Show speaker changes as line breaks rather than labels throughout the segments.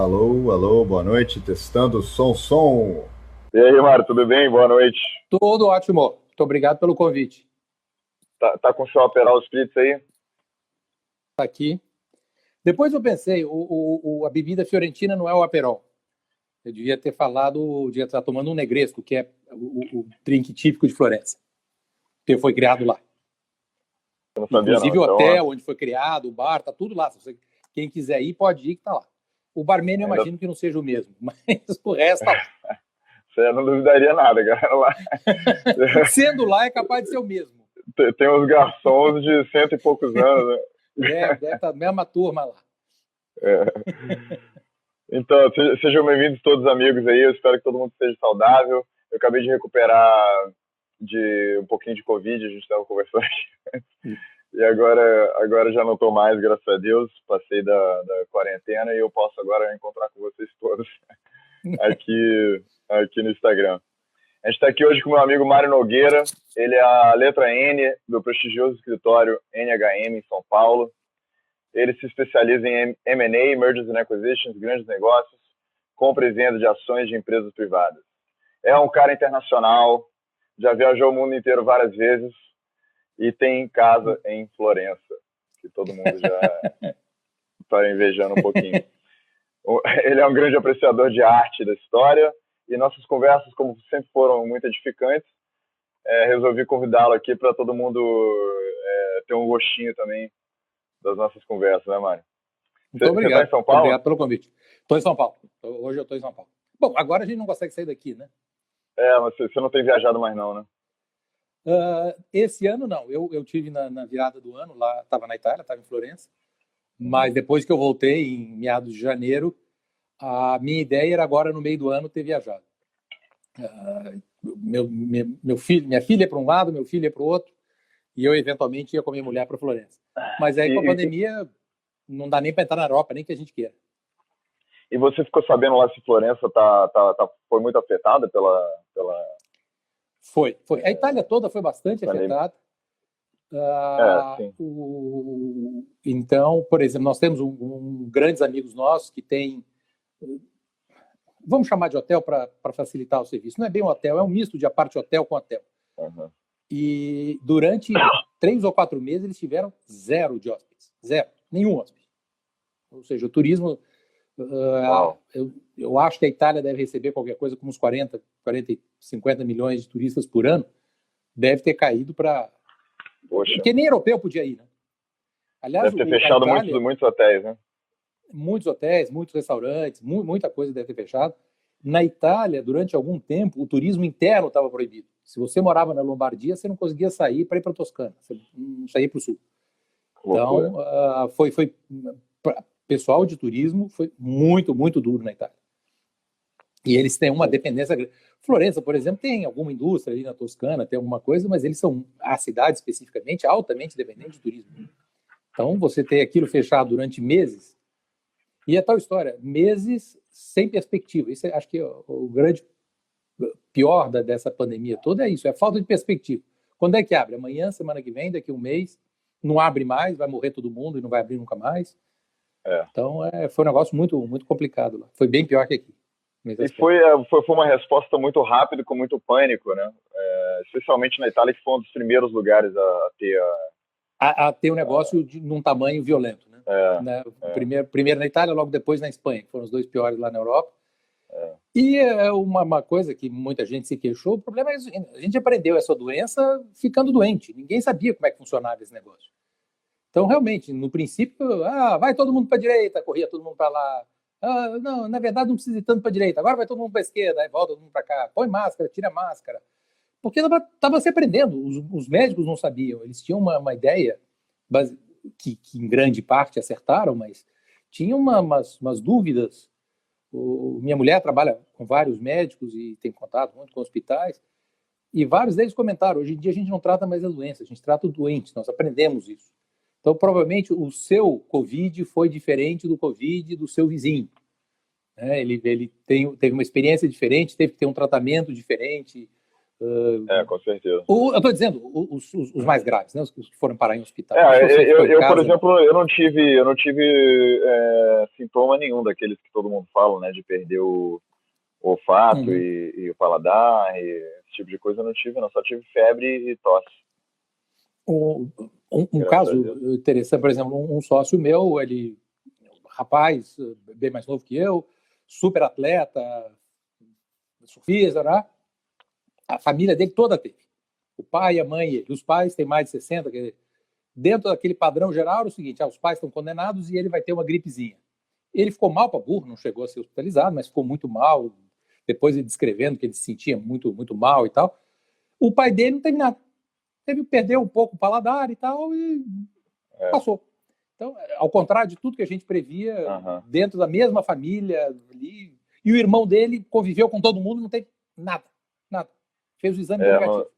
Alô, alô, boa noite, testando som.
E aí, Mário, tudo bem? Boa noite.
Tudo ótimo. Muito obrigado pelo convite.
Tá com o seu Aperol Spritz aí?
Tá aqui. Depois eu pensei, a bebida fiorentina não é o Aperol. Eu devia ter falado, devia estar tomando um Negresco, que é o drink típico de Florença, que foi criado lá.
Eu não sabia,
Inclusive
não.
o
Então,
hotel onde foi criado, o bar, tá tudo lá. Quem quiser ir, pode ir, que tá lá. O barman eu
Ainda-
imagino que não seja o mesmo, mas o resto tá lá.
Você não duvidaria nada, cara. Lá
Sendo lá, é capaz de ser o mesmo.
tem uns garçons de cento e poucos anos, né?
Deve estar a mesma turma lá.
Então, sejam bem-vindos todos os amigos aí. Eu espero que todo mundo esteja saudável. Eu acabei de recuperar de um pouquinho de Covid, a gente estava conversando aqui. E agora já não estou mais, graças a Deus. Passei da quarentena e eu posso agora encontrar com vocês todos aqui no Instagram. A gente está aqui hoje com o meu amigo Mário Nogueira. Ele é a letra N do prestigioso escritório NHM em São Paulo. Ele se especializa em M&A, Mergers and Acquisitions, grandes negócios, compra e venda de ações de empresas privadas. É um cara internacional, já viajou o mundo inteiro várias vezes e tem casa em Florença, que todo mundo já está invejando um pouquinho. Ele é um grande apreciador de arte e da história e nossas conversas, como sempre, foram muito edificantes. Resolvi convidá-lo aqui para todo mundo ter um gostinho também das nossas conversas, né, Mário?
Muito obrigado.
Você está em São Paulo?
Obrigado pelo convite. Estou em São Paulo. Hoje eu estou em São Paulo. Bom, agora a gente não consegue sair daqui, né?
Mas você não tem viajado mais não, né?
Esse ano não. Eu tive na virada do ano, lá estava na Itália, estava em Florença, mas depois que eu voltei, em meados de janeiro, a minha ideia era agora, no meio do ano, ter viajado. Minha filha para um lado, meu filho para o outro, e eu, eventualmente, ia com a minha mulher para Florença. Mas aí, com a pandemia, não dá nem para entrar na Europa, nem que a gente queira.
E você ficou sabendo lá se Florença foi muito afetada pela...
Foi. A Itália toda foi bastante afetada.
Sim.
Então, por exemplo, nós temos grandes amigos nossos que têm, vamos chamar de hotel para facilitar o serviço. Não é bem um hotel, é um misto de aparte hotel com hotel.
Uhum.
E durante 3 ou 4 meses eles tiveram 0 de hóspedes. 0. Nenhum hóspede. Ou seja, o turismo... eu acho que a Itália deve receber qualquer coisa como uns 50 milhões de turistas por ano. Deve ter caído para... Porque nem europeu podia ir, né? Aliás,
deve ter fechado Itália, muitos hotéis, né?
Muitos hotéis, muitos restaurantes, muita coisa deve ter fechado. Na Itália, durante algum tempo, o turismo interno estava proibido. Se você morava na Lombardia, você não conseguia sair para ir para a Toscana. Você não saía para o sul. Então, pessoal de turismo foi muito, muito duro na Itália. E eles têm uma dependência grande. Florença, por exemplo, tem alguma indústria ali na Toscana, tem alguma coisa, mas eles são, a cidade especificamente, altamente dependente de turismo. Então, você ter aquilo fechado durante meses, e é tal história, meses sem perspectiva. Isso acho que o grande pior dessa pandemia toda é isso, é a falta de perspectiva. Quando é que abre? Amanhã, semana que vem, daqui a um mês, não abre mais, vai morrer todo mundo e não vai abrir nunca mais. Então, foi um negócio muito, muito complicado lá. Foi bem pior que aqui.
E foi uma resposta muito rápida, com muito pânico, né? Especialmente na Itália, que foi um dos primeiros lugares a ter
um negócio num tamanho violento, né? Primeiro na Itália, logo depois na Espanha, que foram os 2 piores lá na Europa. E uma coisa que muita gente se queixou, o problema é que a gente aprendeu essa doença ficando doente. Ninguém sabia como é que funcionava esse negócio. Então, realmente, no princípio, vai todo mundo para a direita, corria todo mundo para lá. Não, na verdade, não precisa ir tanto para a direita. Agora vai todo mundo para a esquerda, aí volta todo mundo para cá. Põe máscara, tira máscara. Porque estava se aprendendo. Os médicos não sabiam. Eles tinham uma ideia que em grande parte acertaram, mas tinham umas dúvidas. Minha mulher trabalha com vários médicos e tem contato muito com hospitais. E vários deles comentaram, hoje em dia a gente não trata mais a doença, a gente trata o doente. Nós aprendemos isso. Então, provavelmente, o seu Covid foi diferente do Covid do seu vizinho. Ele teve uma experiência diferente, teve que ter um tratamento diferente.
Com certeza.
Eu estou dizendo os mais graves, né? Os que foram parar em hospital.
Por exemplo, eu não tive sintoma nenhum daqueles que todo mundo fala, né? De perder o olfato e o paladar, e esse tipo de coisa eu não tive, não. Só tive febre e tosse.
Um caso interessante, por exemplo, um sócio meu, ele, rapaz, bem mais novo que eu, super atleta, surfista, né? A família dele toda teve. O pai, a mãe e ele. Os pais têm mais de 60, quer dizer, dentro daquele padrão geral era o seguinte, os pais estão condenados e ele vai ter uma gripezinha. Ele ficou mal para burro, não chegou a ser hospitalizado, mas ficou muito mal, depois ele descrevendo que ele se sentia muito, muito mal e tal. O pai dele não teve nada. Perdeu um pouco o paladar e tal e passou. Então, ao contrário de tudo que a gente previa, dentro da mesma família, ali, e o irmão dele conviveu com todo mundo, não teve nada. Fez o exame negativo.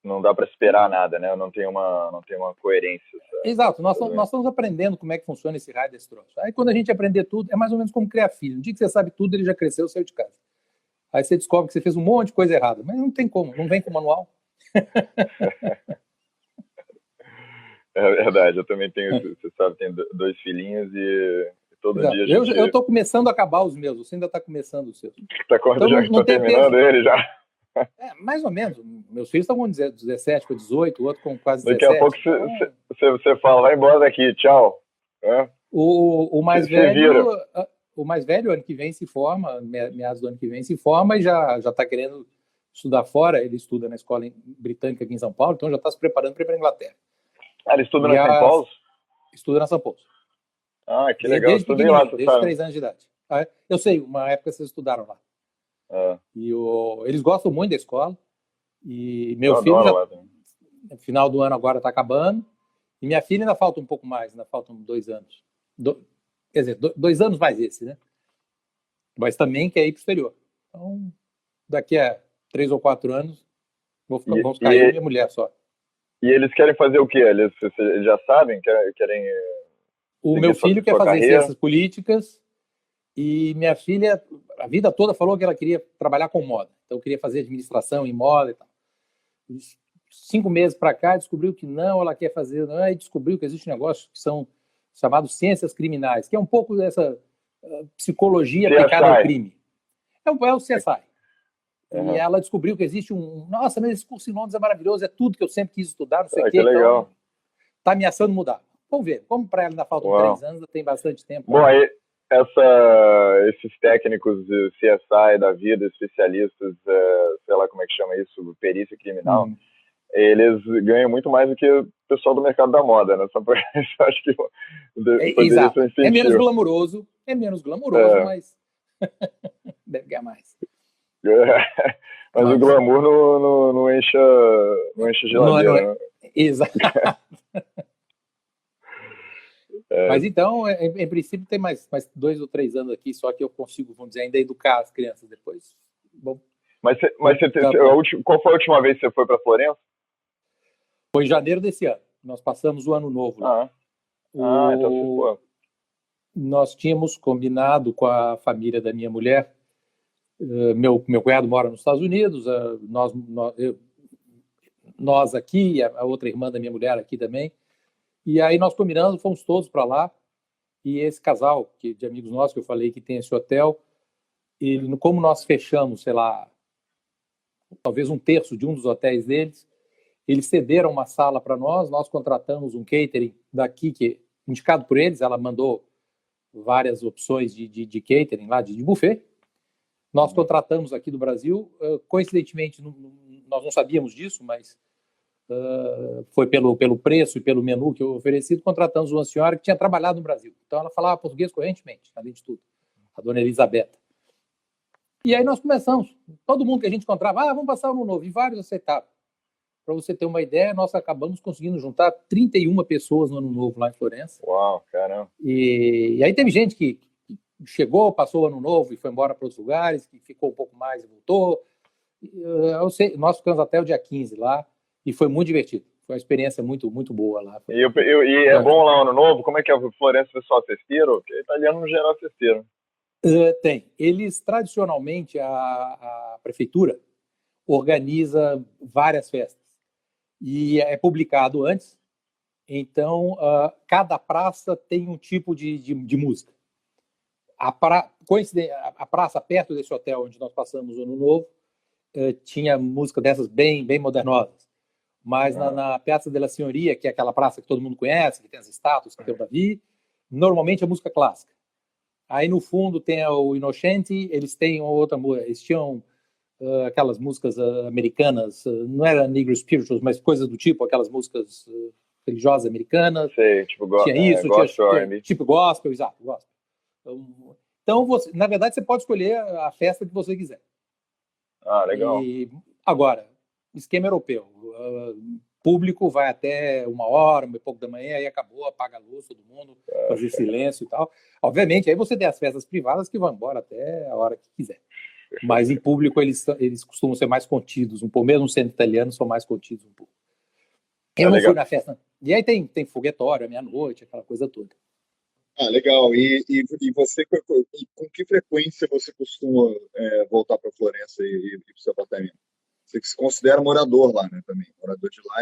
Não dá para esperar nada, né? Não tem uma coerência. Sabe?
Exato. Nós estamos aprendendo como é que funciona esse raio desse troço. Aí, quando a gente aprender tudo, é mais ou menos como criar filho. No dia que você sabe tudo, ele já cresceu, saiu de casa. Aí você descobre que você fez um monte de coisa errada. Mas não tem como, não vem com o manual.
É verdade, eu também tenho, você sabe, tenho 2 filhinhos e todo dia a gente...
Eu estou começando a acabar os meus, você ainda está começando os seus.
Então, já está terminando ele já?
Mais ou menos. Meus filhos estão com 17, com 18, o outro com quase 17.
Daqui a pouco você fala, vai embora daqui, tchau.
O mais velho, ano que vem se forma, meados do ano que vem se forma e já está querendo estudar fora. Ele estuda na escola britânica aqui em São Paulo, então já está se preparando para ir para a Inglaterra.
Ele estuda na São Paulo?
Estuda na São Paulo.
Que legal.
Desde 3 anos de idade. Eu sei, uma época vocês estudaram lá. E eles gostam muito da escola. E meu filho, no final do ano agora está acabando. E minha filha ainda falta um pouco mais, ainda faltam 2 anos. Quer dizer, 2 anos mais esse, né? Mas também quer ir para o exterior. Então, daqui a 3 ou 4 anos, vamos ficar eu e minha mulher só.
E eles querem fazer o quê? Eles já sabem? Querem
o meu filho quer fazer ciências políticas e minha filha, a vida toda, falou que ela queria trabalhar com moda. Então, queria fazer administração em moda e tal. 5 meses para cá, descobriu que não, ela quer fazer... Não, e descobriu que existe um negócio que são chamados ciências criminais, que é um pouco dessa psicologia aplicada ao crime. É o CSI. E ela descobriu que existe nossa, mas esse curso em Londres é maravilhoso, é tudo que eu sempre quis estudar, não sei o quê.
Que legal.
Então, tá ameaçando mudar. Vamos ver. Como para ela ainda faltam 3 anos, tem bastante tempo.
Bom, aí, esses técnicos de CSI da vida, especialistas, sei lá como é que chama isso, perícia criminal, eles ganham muito mais do que o pessoal do mercado da moda, né? Só por isso eu acho que
exato. É menos glamuroso, mas deve ganhar mais.
Mas o glamour não enche a geladeira. Né?
Exato. Mas então, em princípio, tem mais 2 ou 3 anos aqui, só que eu consigo, vamos dizer, ainda educar as crianças depois. Bom,
qual foi a última vez que você foi para Florença?
Foi em janeiro desse ano. Nós passamos o ano novo lá.
Então
nós tínhamos combinado com a família da minha mulher. Meu cunhado mora nos Estados Unidos, nós aqui, a outra irmã da minha mulher aqui também. E aí nós combinamos, fomos todos para lá. E esse casal de amigos nossos que eu falei que tem esse hotel, como nós fechamos, sei lá, talvez 1/3 de um dos hotéis deles, eles cederam uma sala para nós contratamos um catering daqui, que indicado por eles, ela mandou várias opções de catering lá, de buffet. Nós contratamos aqui do Brasil, coincidentemente, nós não sabíamos disso, mas foi pelo preço e pelo menu que eu ofereci, contratamos uma senhora que tinha trabalhado no Brasil. Então, ela falava português correntemente, além de tudo, a dona Elisabetta. E aí nós começamos, todo mundo que a gente encontrava, vamos passar o ano novo, e vários aceitaram. Para você ter uma ideia, nós acabamos conseguindo juntar 31 pessoas no ano novo lá em Florença.
Uau, caramba!
E aí teve gente que chegou, passou o ano novo e foi embora para outros lugares, que ficou um pouco mais e voltou. Nós ficamos até o dia 15 lá e foi muito divertido. Foi uma experiência muito, muito boa lá.
E é bom lá o ano novo? Como é que é Florença, o pessoal festeiro? Porque italiano no geral festeiro.
Tem. Eles, tradicionalmente, a prefeitura organiza várias festas. E é publicado antes. Então, cada praça tem um tipo de música. A praça perto desse hotel onde nós passamos o Ano Novo tinha música dessas bem modernosas. Mas na Piazza della Signoria, que é aquela praça que todo mundo conhece, que tem as estátuas, que tem o Davi, normalmente é música clássica. Aí no fundo tem o Innocenti, eles têm outra música, eles tinham aquelas músicas americanas, não era Negro Spirituals, mas coisas do tipo, aquelas músicas religiosas americanas.
Sei, tipo
gospel, tipo gospel, exato, gospel. Então, na verdade, você pode escolher a festa que você quiser.
Legal.
Agora, esquema europeu. Público vai até 1h, 1 e pouco da manhã, aí acabou, apaga a luz, todo mundo, fazer silêncio e tal. Obviamente, aí você tem as festas privadas que vão embora até a hora que quiser. Mas em público eles costumam ser mais contidos, mesmo sendo italianos, são mais contidos um pouco. Eu não fui na festa. E aí tem foguetório à meia-noite, aquela coisa toda.
Legal. E você, com que frequência você costuma voltar para Florença e para o seu apartamento? Você que se considera morador lá, né, também? Morador de lá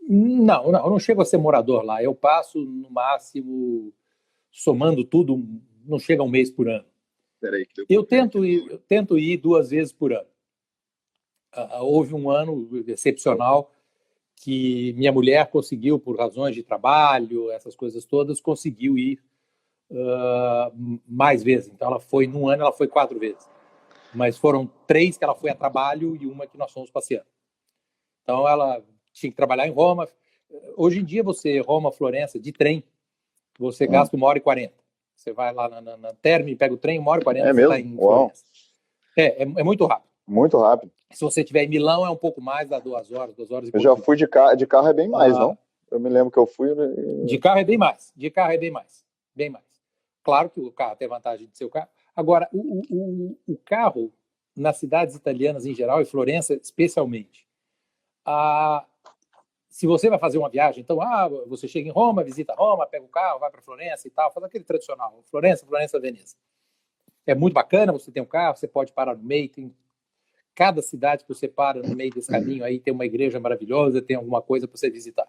Não, eu não chego a ser morador lá. Eu passo, no máximo, somando tudo, não chega a 1 mês por ano.
Peraí,
eu tento ir 2 vezes por ano. Houve um ano excepcional que minha mulher conseguiu, por razões de trabalho, essas coisas todas, conseguiu ir mais vezes. Então, num ano, ela foi 4 vezes. Mas foram 3 que ela foi a trabalho e 1 que nós fomos passeando. Então, ela tinha que trabalhar em Roma. Hoje em dia, Roma, Florença, de trem, você gasta 1h40. Você vai lá na Terme, pega o trem, 1h40, você está em Florença. É muito rápido.
Muito rápido.
Se você estiver em Milão, é um pouco mais, dá 2 horas e pouco.
Eu já fui de carro é bem mais, não? Eu me lembro que eu fui...
De carro é bem mais. Bem mais. Claro que o carro tem vantagem de ser o carro. Agora, o carro, nas cidades italianas em geral, e Florença especialmente, se você vai fazer uma viagem, então, você chega em Roma, visita Roma, pega o carro, vai para Florença e tal, faz aquele tradicional, Florença, Veneza. É muito bacana, você tem um carro, você pode parar no meio, tem cada cidade que você para no meio desse caminho, aí tem uma igreja maravilhosa, tem alguma coisa para você visitar.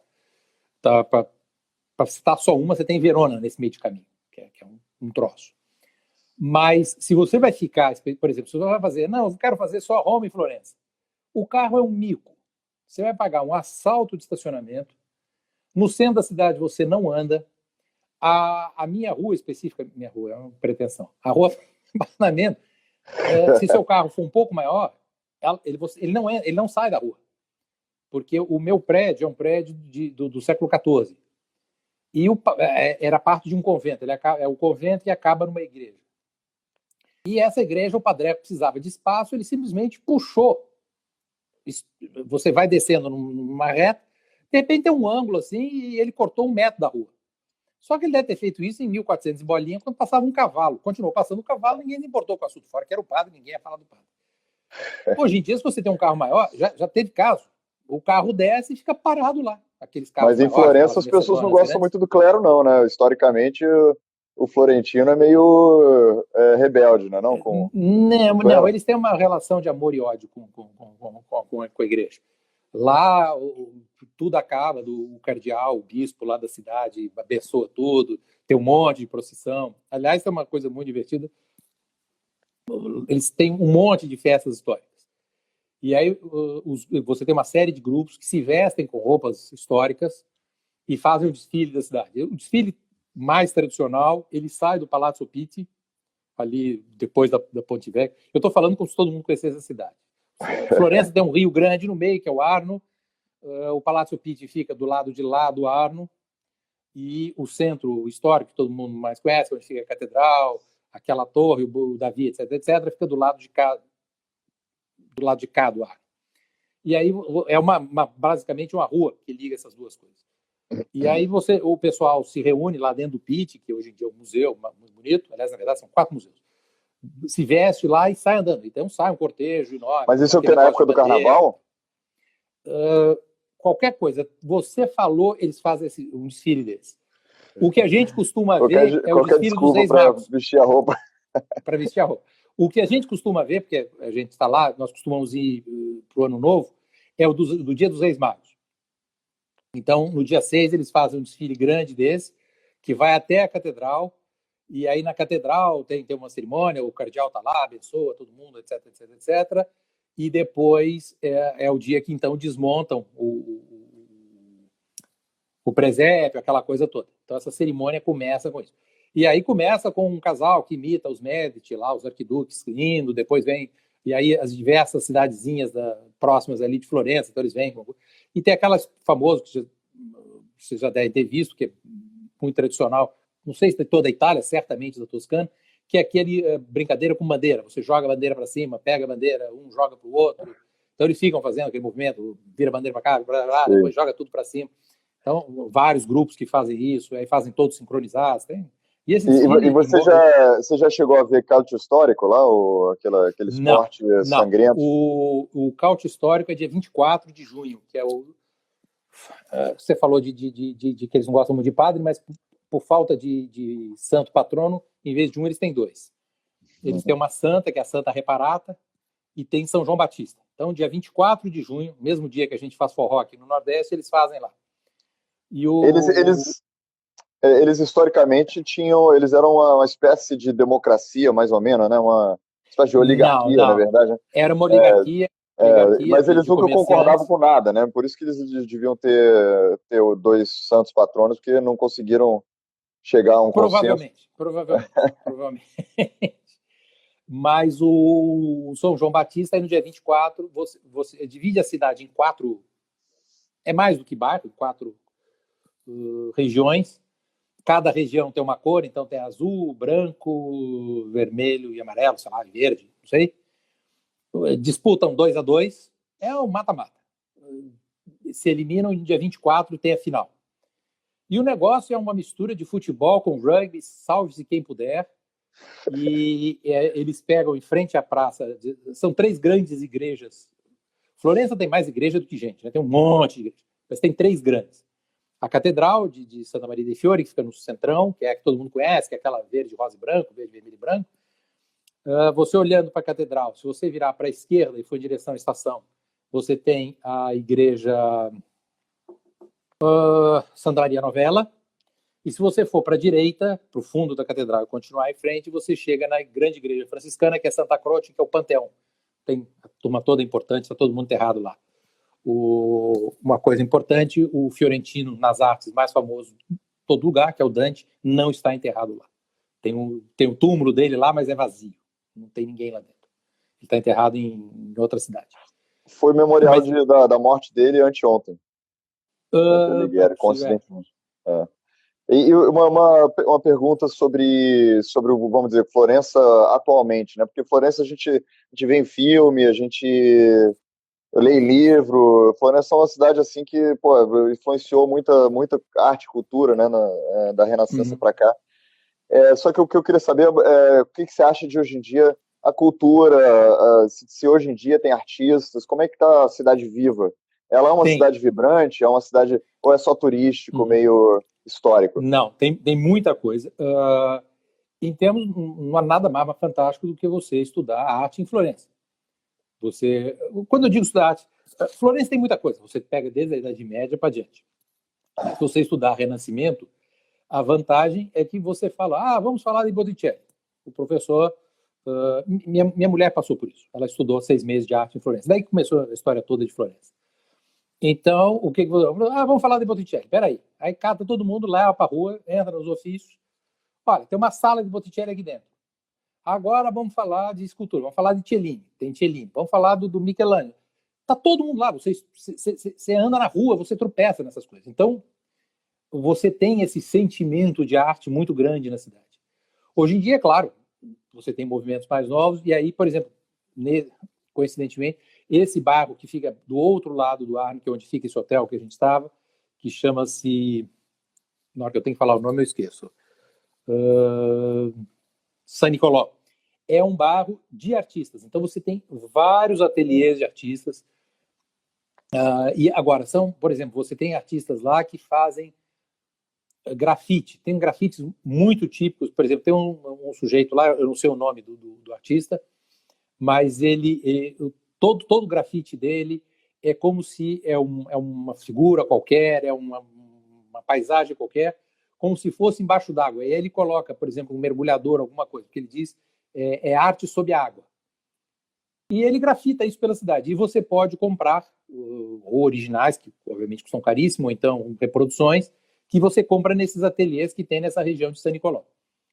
Tá, para citar só uma, você tem Verona nesse meio de caminho, que é um troço. Mas se você vai ficar, por exemplo, se você vai fazer, não, eu quero fazer só Roma e Florença. O carro é um mico. Você vai pagar um assalto de estacionamento. No centro da cidade você não anda. A minha rua específica, minha rua é uma pretensão. A rua de estacionamento, se seu carro for um pouco maior, ele não sai da rua. Porque o meu prédio é um prédio do século XIV. E era parte de um convento. É o convento que acaba numa igreja. E essa igreja, o padre precisava de espaço, ele simplesmente puxou. Você vai descendo numa reta, de repente tem um ângulo assim, e ele cortou 1 metro da rua. Só que ele deve ter feito isso em 1400 e bolinha, quando passava um cavalo. Continuou passando o cavalo, ninguém se importou com o assunto fora, que era o padre, ninguém ia falar do padre. Hoje em dia, se você tem um carro maior, já teve caso, o carro desce e fica parado lá. Aqueles carros
Mas em Florença as pessoas não gostam muito do clero, não, né? Historicamente, o florentino é meio rebelde, não é?
Não, eles têm uma relação de amor e ódio com a igreja. Lá, tudo acaba, o cardeal, o bispo lá da cidade, abençoa tudo, tem um monte de procissão. Aliás, tem uma coisa muito divertida, eles têm um monte de festas históricas. E aí você tem uma série de grupos que se vestem com roupas históricas e fazem o desfile da cidade. O desfile mais tradicional, ele sai do Palazzo Pitti, ali depois da Ponte Vecchia. Eu estou falando como se todo mundo conhecesse a cidade. Florença tem um rio grande no meio, que é o Arno. O Palazzo Pitti fica do lado de lá do Arno. E o centro histórico, que todo mundo mais conhece, onde fica a catedral, aquela torre, o Davi, etc., fica do lado de cá do Arno. E aí é basicamente uma rua que liga essas duas coisas. E aí o pessoal se reúne lá dentro do Pitti, que hoje em dia é um museu muito bonito. Aliás, na verdade, são 4 museus. Se veste lá e sai andando. Então sai um cortejo enorme.
Mas isso é o que na época do carnaval?
Qualquer coisa. Você falou, eles fazem um desfile desse. O que a gente costuma ver é o desfile dos Reis Magos.
Para vestir a roupa.
Para vestir a roupa. O que a gente costuma ver, porque a gente está lá, nós costumamos ir para o Ano Novo, é o do Dia dos Reis Magos. Então, no dia 6, eles fazem um desfile grande desse, que vai até a catedral, e aí na catedral tem uma cerimônia, o cardeal está lá, abençoa todo mundo, etc, etc, etc. E depois é o dia que, então, desmontam o presépio, aquela coisa toda. Então, essa cerimônia começa com isso. E aí começa com um casal que imita os Médici, lá, os arquiduques indo, depois vem... E aí as diversas cidadezinhas próximas ali de Florença, então eles vêm. E tem aquelas famosas que vocês já devem ter visto, que é muito tradicional, não sei se de toda a Itália, certamente da Toscana, que é aquele brincadeira com bandeira. Você joga a bandeira para cima, pega a bandeira, um joga para o outro. Então eles ficam fazendo aquele movimento, vira a bandeira para cá, depois joga tudo para cima. Então, vários grupos que fazem isso, aí fazem todos sincronizados.
E você já chegou a ver Cálcio Histórico lá, aquele esporte sangrento?
O Cálcio Histórico é dia 24 de junho, que é você falou de que eles não gostam muito de padre, mas por falta de santo patrono, em vez de um, eles têm dois. Eles têm uma santa, que é a Santa Reparata, e tem São João Batista. Então, dia 24 de junho, mesmo dia que a gente faz forró aqui no Nordeste, eles fazem lá. E
Eles historicamente eles eram uma espécie de democracia, mais ou menos, né? Uma espécie de oligarquia,
não.
Na verdade.
Era uma oligarquia.
Mas eles nunca concordavam com nada, né? Por isso que eles deviam ter dois santos patronos, porque não conseguiram chegar a um consenso.
Provavelmente. Mas o São João Batista, aí no dia 24, você divide a cidade em 4, é mais do que bairro, 4 regiões. Cada região tem uma cor, então tem azul, branco, vermelho e amarelo, sei lá, verde, não sei. Disputam 2-2, é um mata-mata. Se eliminam no dia 24, tem a final. E o negócio é uma mistura de futebol com rugby, salve-se quem puder. E eles pegam em frente à praça, são 3 grandes igrejas. Florença tem mais igreja do que gente, né? Tem um monte de igreja, mas tem 3 grandes. A Catedral de Santa Maria dei Fiori, que fica no centrão, que é a que todo mundo conhece, que é aquela verde, rosa e branco, verde, vermelho e branco. Você olhando para a Catedral, se você virar para a esquerda e for em direção à estação, você tem a igreja Santa Maria Novella. E se você for para a direita, para o fundo da Catedral e continuar em frente, você chega na grande igreja franciscana, que é Santa Croce, que é o Panteão. Tem a turma toda importante, está todo mundo enterrado lá. Uma coisa importante, o fiorentino nas artes mais famoso em todo lugar, que é o Dante, não está enterrado lá. Tem o túmulo dele lá, mas é vazio. Não tem ninguém lá dentro. Ele está enterrado em outra cidade.
Foi memorial da morte dele anteontem. Coincidentemente. E uma pergunta sobre vamos dizer, Florença atualmente, né? Porque Florença a gente vê em filme, a gente lê livro. Florença é uma cidade assim que influenciou muita arte e cultura, né? Da Renascença para cá. Só que o que eu queria saber é o que você acha de hoje em dia a cultura, se hoje em dia tem artistas, como é que está a cidade viva? Ela é uma cidade vibrante? É uma cidade, ou é só turístico, meio histórico?
Não, tem muita coisa. Em termos, não há nada mais fantástico do que você estudar a arte em Florença. Quando eu digo estudar arte, Florença tem muita coisa. Você pega desde a Idade Média para diante. Se você estudar Renascimento, a vantagem é que você fala, vamos falar de Botticelli. O professor, minha mulher passou por isso. Ela estudou 6 meses de arte em Florença. Daí que começou a história toda de Florença. Então, o que vamos falar de Botticelli. Peraí. Aí cata todo mundo, leva para a rua, entra nos ofícios. Olha, tem uma sala de Botticelli aqui dentro. Agora vamos falar de escultura, vamos falar de Cellini. Tem Cellini. Vamos falar do Michelangelo. Está todo mundo lá. Você anda na rua, você tropeça nessas coisas. Então, você tem esse sentimento de arte muito grande na cidade. Hoje em dia, é claro, você tem movimentos mais novos, e aí, por exemplo, coincidentemente, esse bairro que fica do outro lado do Arno, que é onde fica esse hotel que a gente estava, que chama-se... Na hora que eu tenho que falar o nome, eu esqueço. San Nicolò. É um bairro de artistas. Então, você tem vários ateliês de artistas. E agora, por exemplo, você tem artistas lá que fazem grafite. Tem grafites muito típicos. Por exemplo, tem um sujeito lá, eu não sei o nome do artista, mas todo o grafite dele é como se é uma figura qualquer, é uma paisagem qualquer, como se fosse embaixo d'água. E aí ele coloca, por exemplo, um mergulhador, alguma coisa, porque ele diz é arte sob a água. E ele grafita isso pela cidade. E você pode comprar ou originais, que obviamente são caríssimos, ou então reproduções, que você compra nesses ateliês que tem nessa região de San Nicolò.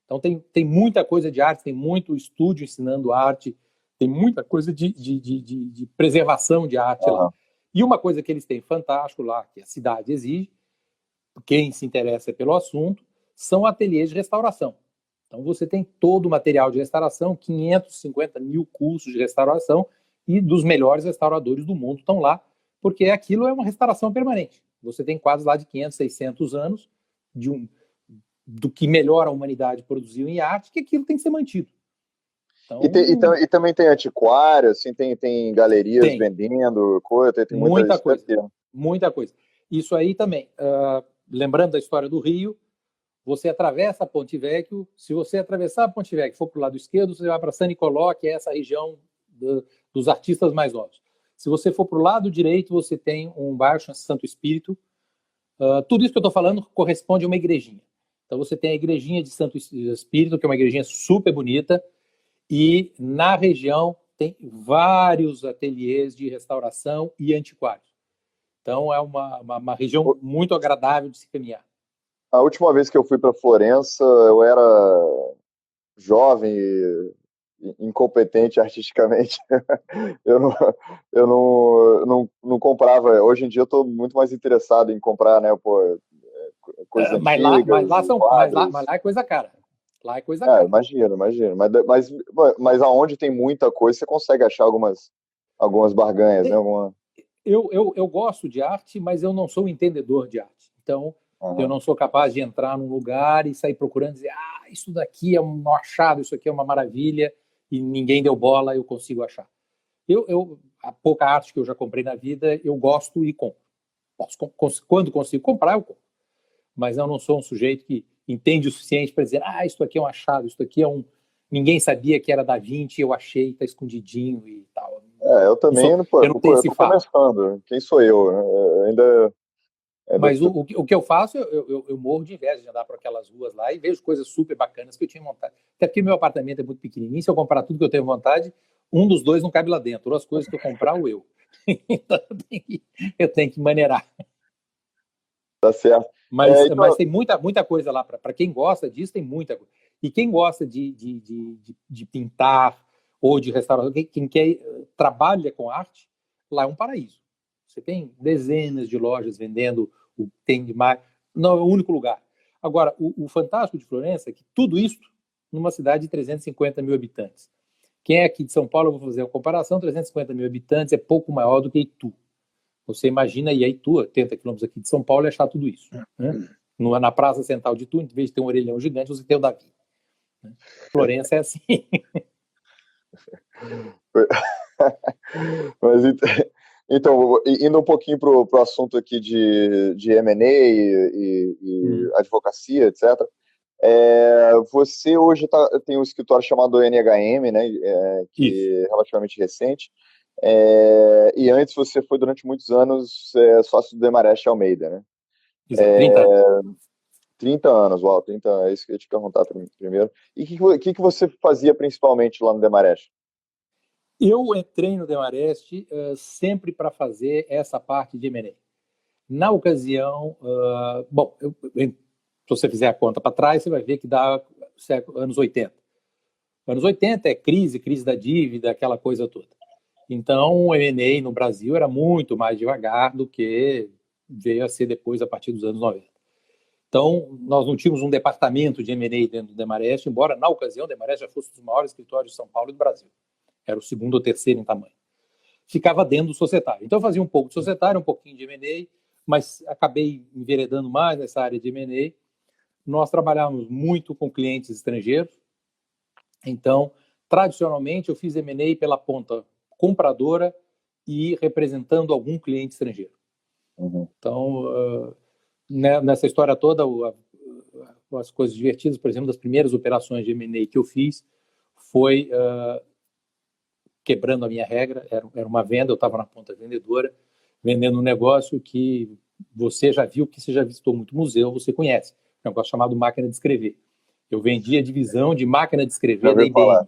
Então tem muita coisa de arte, tem muito estúdio ensinando arte, tem muita coisa de preservação de arte lá. E uma coisa que eles têm fantástico lá, que a cidade exige, quem se interessa pelo assunto, são ateliês de restauração. Então você tem todo o material de restauração, 550 mil cursos de restauração, e dos melhores restauradores do mundo estão lá, porque aquilo é uma restauração permanente. Você tem quadros lá de 500, 600 anos do que melhor a humanidade produziu em arte, que aquilo tem que ser mantido.
Então, e também tem antiquário, assim, tem galerias vendendo coisa, tem
muita coisa. Muita coisa. Isso aí também. Lembrando da história do Rio, você atravessa a Ponte Vecchio. Se você atravessar a Ponte Vecchio e for para o lado esquerdo, você vai para San Nicolò, que é essa região dos artistas mais novos. Se você for para o lado direito, você tem um bairro chamado Santo Espírito. Tudo isso que eu estou falando corresponde a uma igrejinha. Então você tem a igrejinha de Santo Espírito, que é uma igrejinha super bonita, e na região tem vários ateliês de restauração e antiquários. Então é uma região muito agradável de se caminhar.
A última vez que eu fui para Florença, eu era jovem e incompetente artisticamente. eu não comprava. Hoje em dia eu estou muito mais interessado em comprar, né, coisas antigas.
Mas lá é coisa cara. Lá é coisa cara.
Imagino. Mas aonde tem muita coisa, você consegue achar algumas barganhas, né?
Eu gosto de arte, mas eu não sou um entendedor de arte. Então, eu não sou capaz de entrar num lugar e sair procurando e dizer, isso daqui é um achado, isso aqui é uma maravilha, e ninguém deu bola, eu consigo achar. A pouca arte que eu já comprei na vida, eu gosto e compro. Quando consigo comprar, eu compro. Mas eu não sou um sujeito que entende o suficiente para dizer, isso aqui é um achado, isso aqui é ninguém sabia que era da Vinci, eu achei, está escondidinho e tal.
Eu também, eu tô começando. Quem sou eu? Ainda...
Mas o que eu faço, eu morro de inveja de andar por aquelas ruas lá e vejo coisas super bacanas que eu tinha vontade. Até porque meu apartamento é muito pequenininho, se eu comprar tudo que eu tenho vontade, um dos dois não cabe lá dentro. Ou as coisas que eu comprar, ou eu. Então eu tenho que maneirar.
Tá certo.
Mas tem muita coisa lá. Para quem gosta disso, tem muita coisa. E quem gosta de pintar ou de restauração, quem trabalha com arte, lá é um paraíso. Você tem dezenas de lojas vendendo o que tem de mais. Não é o único lugar. Agora, o fantástico de Florença é que tudo isso numa cidade de 350 mil habitantes. Quem é aqui de São Paulo, eu vou fazer uma comparação, 350 mil habitantes é pouco maior do que Itu. Você imagina ir a Itu, 80 quilômetros aqui de São Paulo, e achar tudo isso. Né? Na Praça Central de Itu, em vez de ter um orelhão gigante, você tem o Davi. Florença é assim.
Mas então, indo um pouquinho para o assunto aqui de M&A e advocacia, etc. Você hoje tem um escritório chamado NHM, né, que é relativamente recente. E antes você foi, durante muitos anos, sócio do Demarest Almeida, né?
30 anos.
30 anos, uau, 30 anos, é isso que eu ia te perguntar primeiro. E o que você fazia principalmente lá no Demarest?
Eu entrei no Demarest sempre para fazer essa parte de M&A. Na ocasião, se você fizer a conta para trás, você vai ver que dá anos 80. Anos 80 é crise da dívida, aquela coisa toda. Então, o M&A no Brasil era muito mais devagar do que veio a ser depois, a partir dos anos 90. Então, nós não tínhamos um departamento de M&A dentro do Demarest, embora, na ocasião, o Demarest já fosse um dos maiores escritórios de São Paulo e do Brasil. Era o segundo ou terceiro em tamanho. Ficava dentro do societário. Então, eu fazia um pouco de societário, um pouquinho de M&A, mas acabei enveredando mais nessa área de M&A. Nós trabalhávamos muito com clientes estrangeiros. Então, tradicionalmente, eu fiz M&A pela ponta compradora e representando algum cliente estrangeiro. Então, nessa história toda, as coisas divertidas, por exemplo, das primeiras operações de M&A que eu fiz foi quebrando a minha regra, era uma venda, eu estava na ponta vendedora, vendendo um negócio que você já viu, que você já visitou muito museu, você conhece, um negócio chamado máquina de escrever. Eu vendia a divisão de máquina de escrever da IBM.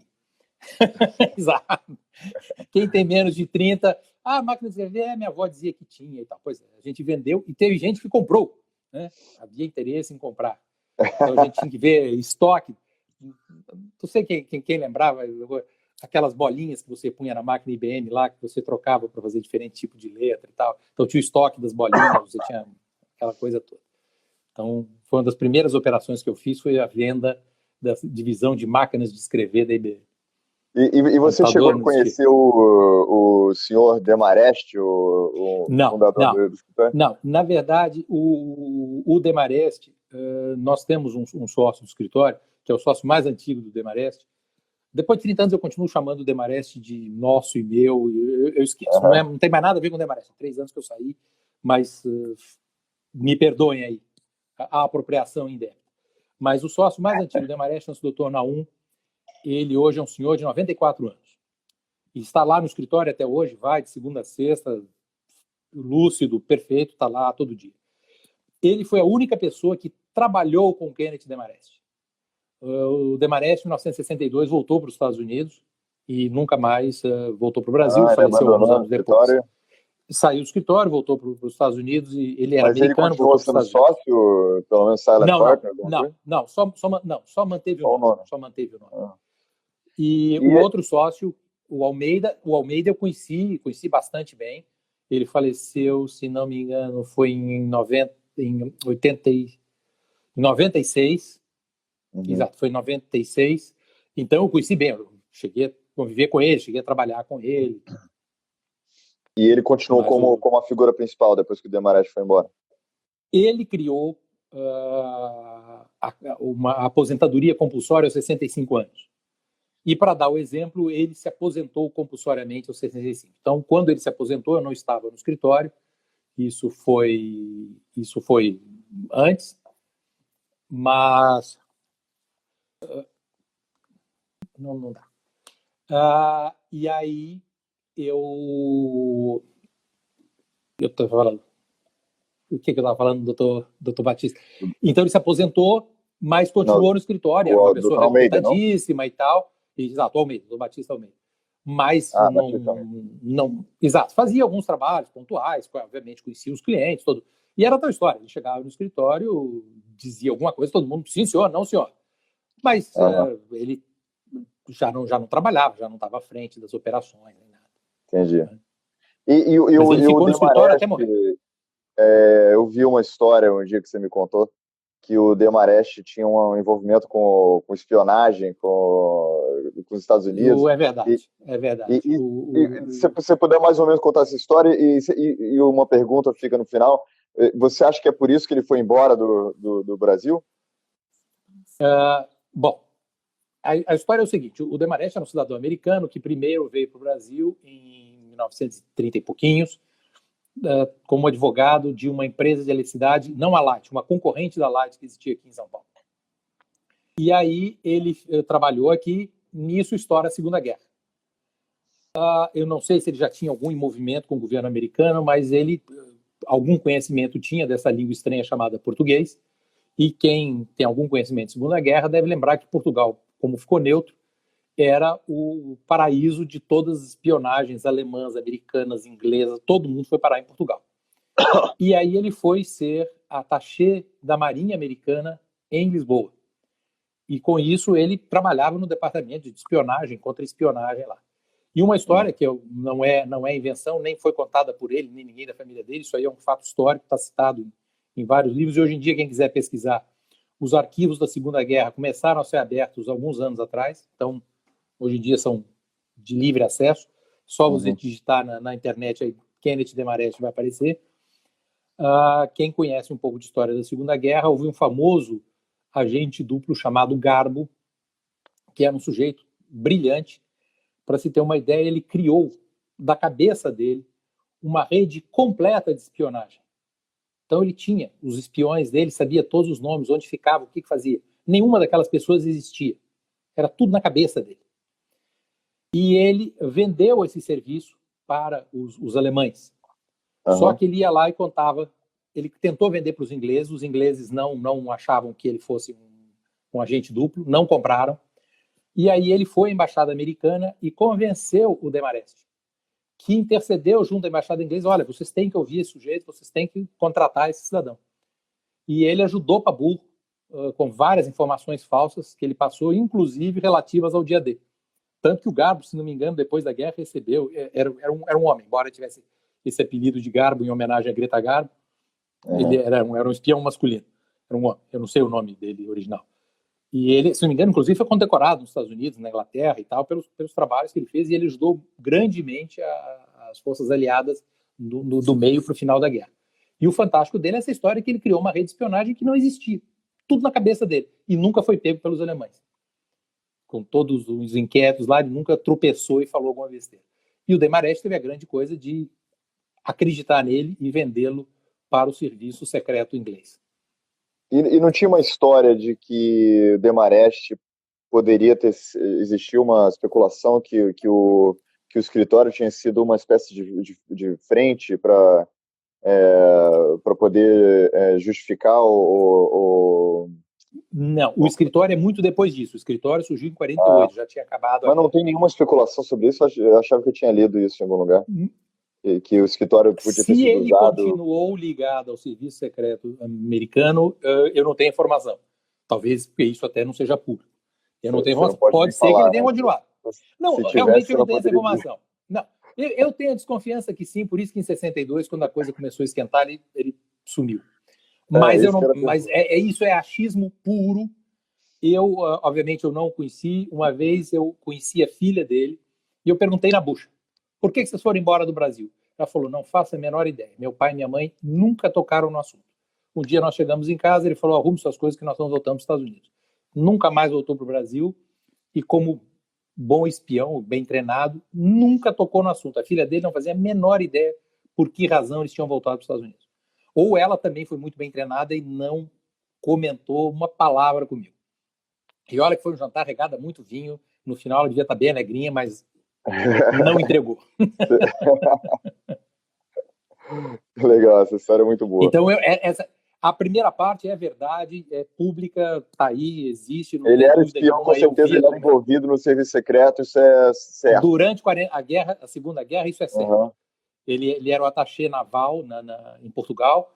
Exato. Quem tem menos de 30, máquina de escrever, minha avó dizia que tinha e tal. Pois é, a gente vendeu e teve gente que comprou, né? Havia interesse em comprar. Então a gente tinha que ver estoque. Não sei quem lembrava, aquelas bolinhas que você punha na máquina IBM lá, que você trocava para fazer diferente tipo de letra e tal. Então tinha o estoque das bolinhas, você tinha aquela coisa toda. Então, foi uma das primeiras operações que eu fiz, foi a venda da divisão de máquinas de escrever da IBM.
E você chegou a conhecer o senhor Demarest, o fundador do escritório?
Não, na verdade, o Demarest, nós temos um sócio do escritório, que é o sócio mais antigo do Demarest. Depois de 30 anos eu continuo chamando o Demarest de nosso e meu, eu esqueço, não tem mais nada a ver com o Demarest, 3 anos que eu saí, mas me perdoem aí a apropriação indébita. Mas o sócio mais antigo do Demarest é o Dr. Naum. Ele hoje é um senhor de 94 anos. E está lá no escritório até hoje, vai de segunda a sexta, lúcido, perfeito, está lá todo dia. Ele foi a única pessoa que trabalhou com o Kenneth Demarest. O Demarest, em 1962, voltou para os Estados Unidos e nunca mais voltou para o Brasil, faleceu alguns anos depois. Saiu do escritório, voltou para os Estados Unidos e ele era americano.
Mas ele continuou sendo sócio, pelo menos Silent Partner?
Não, só manteve o nome. Só manteve o nome. E o outro sócio, o Almeida eu conheci bastante bem. Ele faleceu, se não me engano, foi em 96. Exato, foi em 96. Então eu conheci bem, eu cheguei a conviver com ele, cheguei a trabalhar com ele.
E ele continuou como a figura principal depois que o Demarest foi embora?
Ele criou uma aposentadoria compulsória aos 65 anos. E, para dar o exemplo, ele se aposentou compulsoriamente aos 65. Então, quando ele se aposentou, eu não estava no escritório. Isso foi antes. Mas não dá. E aí eu estava falando. O que eu estava falando, doutor Batista? Então ele se aposentou, mas continuou no escritório. Era uma pessoa revoltadíssima e tal. Exato, Almeida, do Batista Almeida. Mas não. Exato, fazia alguns trabalhos pontuais, obviamente conhecia os clientes, todo. E era tal história. Ele chegava no escritório, dizia alguma coisa, todo mundo, sim, senhor, não, senhor. Mas ele já não trabalhava, já não estava à frente das operações, nem nada.
Entendi.
Ele ficou no escritório até morrer.
Eu vi uma história um dia que você me contou que o Demarest tinha um envolvimento com espionagem com os Estados Unidos.
É verdade, é verdade.
Se você puder mais ou menos contar essa história e uma pergunta fica no final, você acha que é por isso que ele foi embora do Brasil?
Bom, a história é o seguinte, o Demarest era um cidadão americano que primeiro veio para o Brasil em 1930 e pouquinhos, como advogado de uma empresa de eletricidade, não a Light, uma concorrente da Light que existia aqui em São Paulo. E aí ele trabalhou aqui, nisso estoura a Segunda Guerra. Eu não sei se ele já tinha algum envolvimento com o governo americano, mas ele algum conhecimento tinha dessa língua estranha chamada português, e quem tem algum conhecimento de Segunda Guerra deve lembrar que Portugal, como ficou neutro, era o paraíso de todas as espionagens alemãs, americanas, inglesas, todo mundo foi parar em Portugal. E aí ele foi ser attaché da Marinha Americana em Lisboa. E com isso ele trabalhava no departamento de espionagem, contra-espionagem lá. E uma história que não é invenção, nem foi contada por ele, nem ninguém da família dele, isso aí é um fato histórico, está citado em vários livros, e hoje em dia quem quiser pesquisar, os arquivos da Segunda Guerra começaram a ser abertos alguns anos atrás, então hoje em dia são de livre acesso, só você digitar na internet aí, Kenneth Demarest vai aparecer. Quem conhece um pouco de história da Segunda Guerra, houve um famoso agente duplo chamado Garbo, que era um sujeito brilhante. Para se ter uma ideia, ele criou da cabeça dele uma rede completa de espionagem. Então ele tinha os espiões dele, sabia todos os nomes, onde ficava, o que fazia. Nenhuma daquelas pessoas existia. Era tudo na cabeça dele. E ele vendeu esse serviço para os alemães. Só que ele ia lá e contava, ele tentou vender para os ingleses não achavam que ele fosse um agente duplo, não compraram. E aí ele foi à embaixada americana e convenceu o Demarest, que intercedeu junto à embaixada inglesa: olha, vocês têm que ouvir esse sujeito, vocês têm que contratar esse cidadão. E ele ajudou para burro com várias informações falsas que ele passou, inclusive relativas ao dia D. Tanto que o Garbo, se não me engano, depois da guerra recebeu, era um homem, embora tivesse esse apelido de Garbo em homenagem a Greta Garbo, ele era um espião masculino, era um homem, eu não sei o nome dele original. E ele, se não me engano, inclusive foi condecorado nos Estados Unidos, na Inglaterra e tal, pelos trabalhos que ele fez, e ele ajudou grandemente as forças aliadas do meio para o final da guerra. E o fantástico dele é essa história que ele criou uma rede de espionagem que não existia, tudo na cabeça dele, e nunca foi pego pelos alemães. Com todos os inquietos lá, ele nunca tropeçou e falou alguma besteira. E o Demarest teve a grande coisa de acreditar nele e vendê-lo para o serviço secreto inglês.
E não tinha uma história de que Demarest poderia existir uma especulação que o escritório tinha sido uma espécie de frente para poder justificar
Não, o escritório é muito depois disso. O escritório surgiu em 48, já tinha acabado.
Mas não tem nenhuma especulação sobre isso? Eu achava que eu tinha lido isso em algum lugar. Que o escritório podia ter sido usado.
Se ele continuou ligado ao serviço secreto americano, eu não tenho informação. Talvez porque isso até não seja público. Eu não tenho informação. Pode ser que ele tenha continuado. Não, realmente eu não tenho essa informação. Não, eu tenho a desconfiança que sim, por isso que em 62, quando a coisa começou a esquentar, ele sumiu. Mas isso é achismo puro. Eu, obviamente, eu não o conheci. Uma vez eu conheci a filha dele e eu perguntei na bucha: por que vocês foram embora do Brasil? Ela falou: não faço a menor ideia. Meu pai e minha mãe nunca tocaram no assunto. Um dia nós chegamos em casa, ele falou: arrume suas coisas que nós estamos voltando para os Estados Unidos. Nunca mais voltou para o Brasil e, como bom espião, bem treinado, nunca tocou no assunto. A filha dele não fazia a menor ideia por que razão eles tinham voltado para os Estados Unidos. Ou ela também foi muito bem treinada e não comentou uma palavra comigo. E olha que foi um jantar regado a muito vinho. No final ela devia estar bem alegrinha, mas não entregou.
Legal, essa história é muito boa.
Então, a primeira parte é verdade, é pública, está aí, existe.
Ele era espião, com certeza ele era envolvido no serviço secreto, isso é certo.
Durante a Segunda Guerra, isso é certo. Ele era o attaché naval em Portugal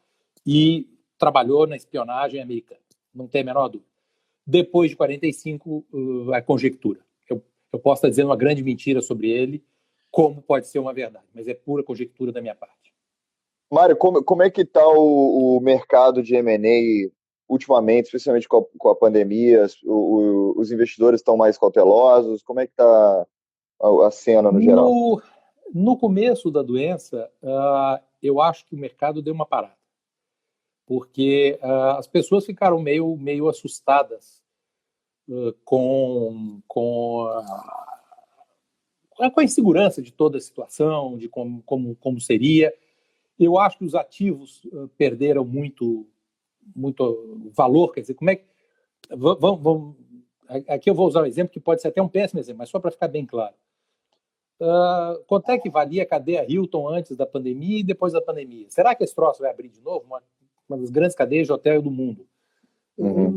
e trabalhou na espionagem americana, não tem a menor dúvida. Depois de 45, a conjectura. Eu posso estar dizendo uma grande mentira sobre ele, como pode ser uma verdade, mas é pura conjectura da minha parte.
Mário, como é que está o mercado de M&A ultimamente, especialmente com a pandemia? Os investidores estão mais cautelosos? Como é que está a cena no geral?
No começo da doença, eu acho que o mercado deu uma parada, porque as pessoas ficaram meio assustadas com a insegurança de toda a situação, de como seria. Eu acho que os ativos perderam muito valor. Quer dizer, como é que... Aqui eu vou usar um exemplo que pode ser até um péssimo exemplo, mas só para ficar bem claro. Quanto é que valia a cadeia Hilton antes da pandemia e depois da pandemia? Será que esse troço vai abrir de novo? Uma das grandes cadeias de hotel do mundo.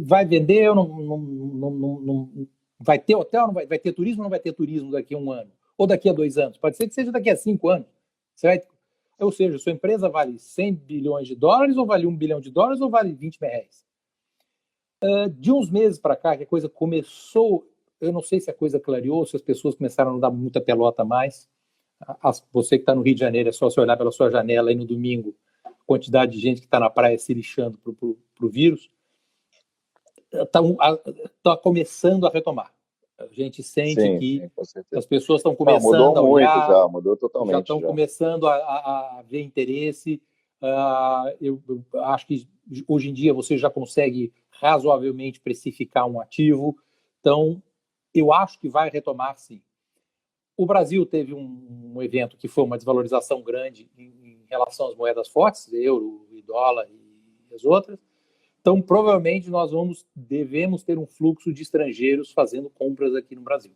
Vai vender ou não vai ter hotel? Não vai ter turismo ou não vai ter turismo daqui a um ano? Ou daqui a 2 anos? Pode ser que seja daqui a 5 anos. Ou seja, sua empresa vale 100 bilhões de dólares ou vale 1 bilhão de dólares ou vale 20 reais? De uns meses para cá, que a coisa começou, eu não sei se a coisa clareou, se as pessoas começaram a não dar muita pelota mais. Você que está no Rio de Janeiro, é só você olhar pela sua janela aí no domingo, a quantidade de gente que está na praia se lixando para o vírus. Está começando a retomar. A gente sente que as pessoas estão começando a olhar,
mudou totalmente.
Já estão começando a ver interesse. Eu acho que hoje em dia você já consegue razoavelmente precificar um ativo. Então, eu acho que vai retomar, sim. O Brasil teve um evento que foi uma desvalorização grande em relação às moedas fortes, euro e dólar e as outras. Então, provavelmente, nós devemos ter um fluxo de estrangeiros fazendo compras aqui no Brasil.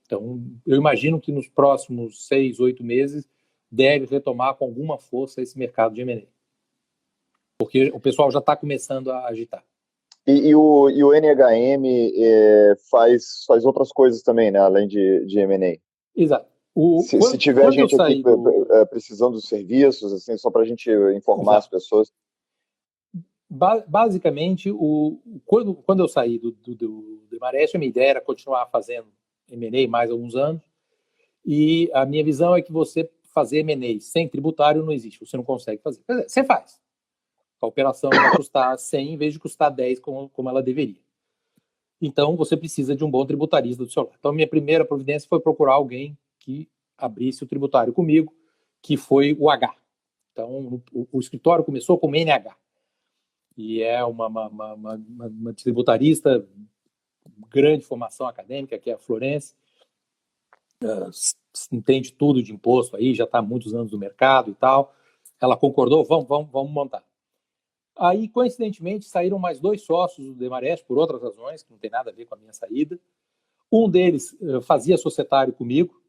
Então, eu imagino que nos próximos 6, 8 meses deve retomar com alguma força esse mercado de M&A. Porque o pessoal já está começando a agitar.
E o NHM faz outras coisas também, né? Além de M&A.
Exato.
Se tiver gente aqui precisando de serviços, assim, só para a gente informar as pessoas.
Basicamente, quando eu saí do Demarest, a minha ideia era continuar fazendo M&A mais alguns anos. E a minha visão é que você fazer M&A sem tributário não existe. Você não consegue fazer. Quer dizer, você faz. A operação vai custar 100 em vez de custar 10 como ela deveria. Então, você precisa de um bom tributarista do seu lado. Então, a minha primeira providência foi procurar alguém que abrisse o tributário comigo, que foi o H. Então, o escritório começou com NH. E é uma tributarista, grande formação acadêmica, que é a Florence. Entende tudo de imposto aí, já está há muitos anos no mercado e tal. Ela concordou, vamos montar. Aí, coincidentemente, saíram mais 2 sócios do Demarest, por outras razões, que não tem nada a ver com a minha saída. Um deles fazia societário comigo,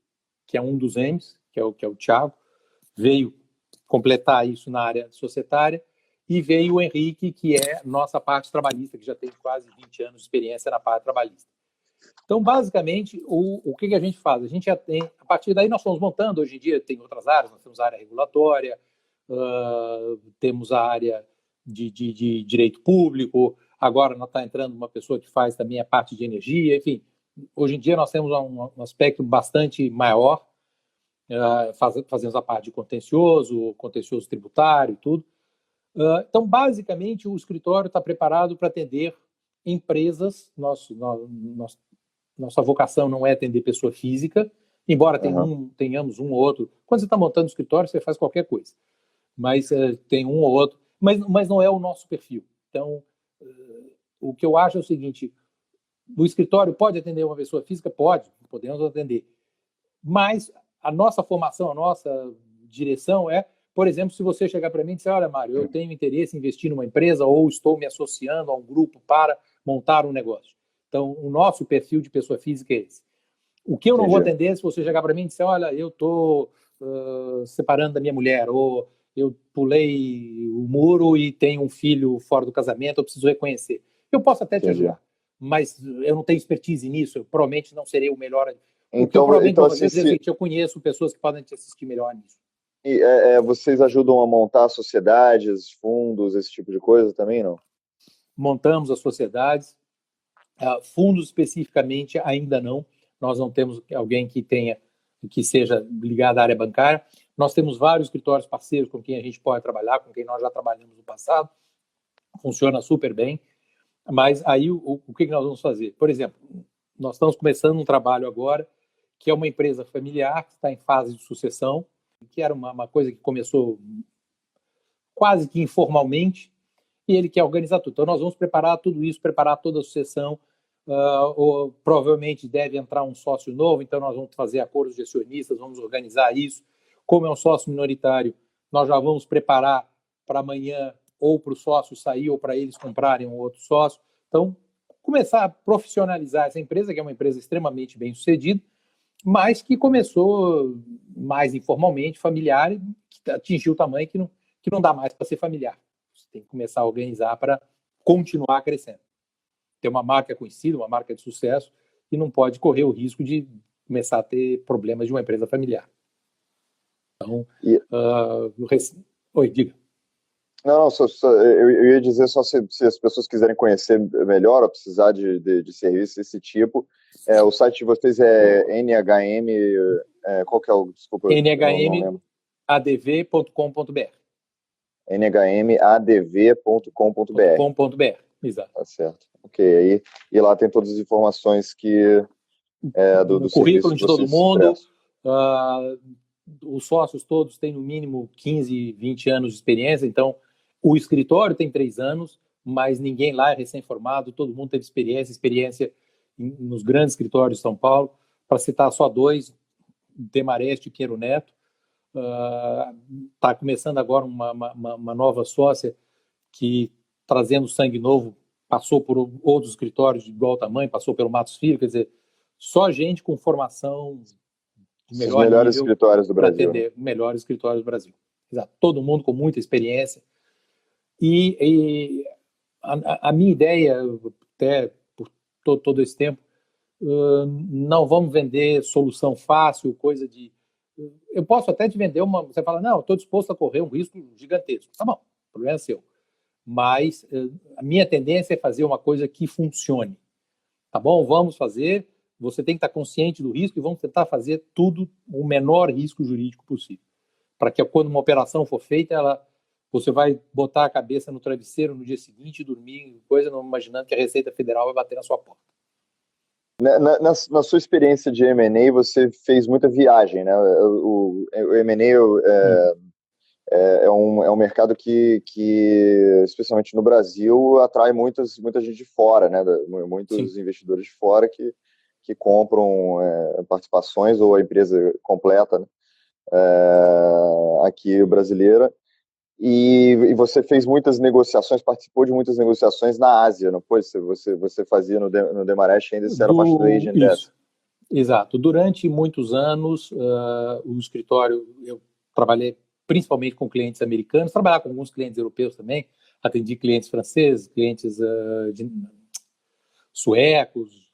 que é um dos M's, que é o Thiago, veio completar isso na área societária, e veio o Henrique, que é nossa parte trabalhista, que já tem quase 20 anos de experiência na parte trabalhista. Então, basicamente, o que a gente faz? A gente já tem, a partir daí nós fomos montando, hoje em dia tem outras áreas, nós temos a área regulatória, temos a área de direito público, agora nós está entrando uma pessoa que faz também a parte de energia, enfim, hoje em dia nós temos um aspecto bastante maior, fazemos a parte de contencioso tributário e tudo. Então, basicamente, o escritório está preparado para atender empresas. Nossa vocação não é atender pessoa física, embora tenhamos um ou outro. Quando você está montando escritório, você faz qualquer coisa. Mas tem um ou outro. Mas não é o nosso perfil. Então, o que eu acho é o seguinte: o escritório pode atender uma pessoa física? Podemos atender. Mas a nossa formação, a nossa direção é, por exemplo, se você chegar para mim e dizer, olha, Mário, eu tenho interesse em investir numa empresa ou estou me associando a um grupo para montar um negócio. Então, o nosso perfil de pessoa física é esse. O que eu não vou atender é se você chegar para mim e dizer, olha, eu estou separando da minha mulher, ou eu pulei o muro e tenho um filho fora do casamento, eu preciso reconhecer. Eu posso até te ajudar, mas eu não tenho expertise nisso, eu provavelmente não serei o melhor. Então, eu conheço pessoas que podem te assistir melhor nisso.
E vocês ajudam a montar sociedades, fundos, esse tipo de coisa também, não?
Montamos as sociedades. Fundos especificamente ainda não. Nós não temos alguém que seja ligado à área bancária. Nós temos vários escritórios parceiros com quem a gente pode trabalhar, com quem nós já trabalhamos no passado. Funciona super bem. Mas aí o que nós vamos fazer? Por exemplo, nós estamos começando um trabalho agora que é uma empresa familiar que está em fase de sucessão, que era uma coisa que começou quase que informalmente, e ele quer organizar tudo. Então, nós vamos preparar tudo isso, preparar toda a sucessão. Provavelmente deve entrar um sócio novo, então nós vamos fazer acordos de acionistas, vamos organizar isso. Como é um sócio minoritário, nós já vamos preparar para amanhã ou para o sócio sair ou para eles comprarem um outro sócio. Então, começar a profissionalizar essa empresa, que é uma empresa extremamente bem sucedida, mas que começou mais informalmente, familiar, e que atingiu o tamanho que não dá mais para ser familiar. Você tem que começar a organizar para continuar crescendo. Ter uma marca conhecida, uma marca de sucesso, e não pode correr o risco de começar a ter problemas de uma empresa familiar. Então, Oi, diga.
Não, eu ia dizer só se as pessoas quiserem conhecer melhor ou precisar de serviço desse tipo, o site de vocês é NHM, qual que é o, desculpa?
NHMADV.com.br.
NHMADV.com.br.
Exato.
Tá certo. Ok, e lá tem todas as informações do
currículo de todo mundo. Os sócios todos têm no mínimo 15, 20 anos de experiência, então o escritório tem 3 anos, mas ninguém lá é recém-formado, todo mundo teve experiência nos grandes escritórios de São Paulo. Para citar só 2, Demarest e Queiro Neto. Está começando agora uma nova sócia que, trazendo sangue novo, passou por outros escritórios de igual tamanho, passou pelo Matos Filho, quer dizer, só gente com formação de
melhor nível, melhores escritórios do Brasil,
atender, melhores escritórios do Brasil. Exato. Todo mundo com muita experiência. E a minha ideia, até por todo esse tempo, não vamos vender solução fácil, coisa de... Eu posso até te vender uma... Você fala, não, estou disposto a correr um risco gigantesco. Tá bom, o problema é seu. Mas a minha tendência é fazer uma coisa que funcione. Tá bom? Vamos fazer. Você tem que estar consciente do risco e vamos tentar fazer tudo o menor risco jurídico possível. Para que quando uma operação for feita, você vai botar a cabeça no travesseiro no dia seguinte e dormir, coisa, não imaginando que a Receita Federal vai bater na sua porta.
Na sua experiência de M&A, você fez muita viagem, né? O M&A é um mercado que, especialmente no Brasil, atrai muita gente de fora, né? Muitos Sim. investidores de fora que compram participações ou a empresa completa, né? Aqui brasileira. E você fez muitas negociações, participou de muitas negociações na Ásia, não foi? Você fazia no Demarest, ainda você era parte do Asian Desk.
Exato. Durante muitos anos, o escritório, eu trabalhei principalmente com clientes americanos, trabalhava com alguns clientes europeus também, atendi clientes franceses, clientes suecos,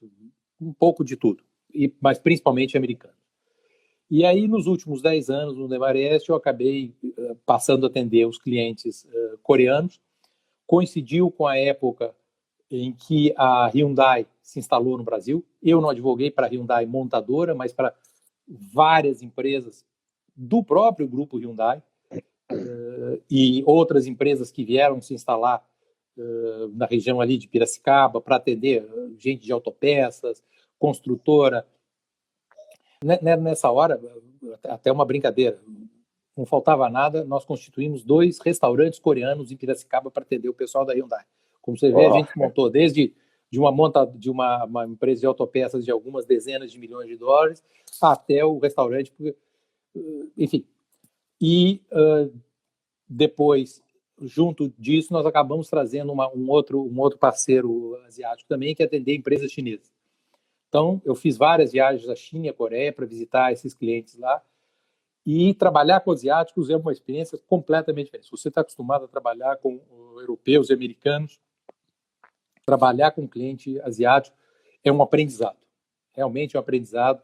um pouco de tudo, mas principalmente americanos. E aí, nos últimos 10 anos, no Demarest, eu acabei passando a atender os clientes coreanos. Coincidiu com a época em que a Hyundai se instalou no Brasil. Eu não advoguei para a Hyundai montadora, mas para várias empresas do próprio grupo Hyundai e outras empresas que vieram se instalar na região ali de Piracicaba para atender gente de autopeças, construtora. Nessa hora, até uma brincadeira, não faltava nada, nós constituímos 2 restaurantes coreanos em Piracicaba para atender o pessoal da Hyundai. Como você vê, a gente montou desde uma empresa de autopeças de algumas dezenas de milhões de dólares até o restaurante, enfim. E depois, junto disso, nós acabamos trazendo um outro parceiro asiático também, que atender empresas chinesas. Então, eu fiz várias viagens à China e à Coreia para visitar esses clientes lá. E trabalhar com asiáticos é uma experiência completamente diferente. Se você está acostumado a trabalhar com europeus e americanos, trabalhar com cliente asiático é um aprendizado. Realmente é um aprendizado.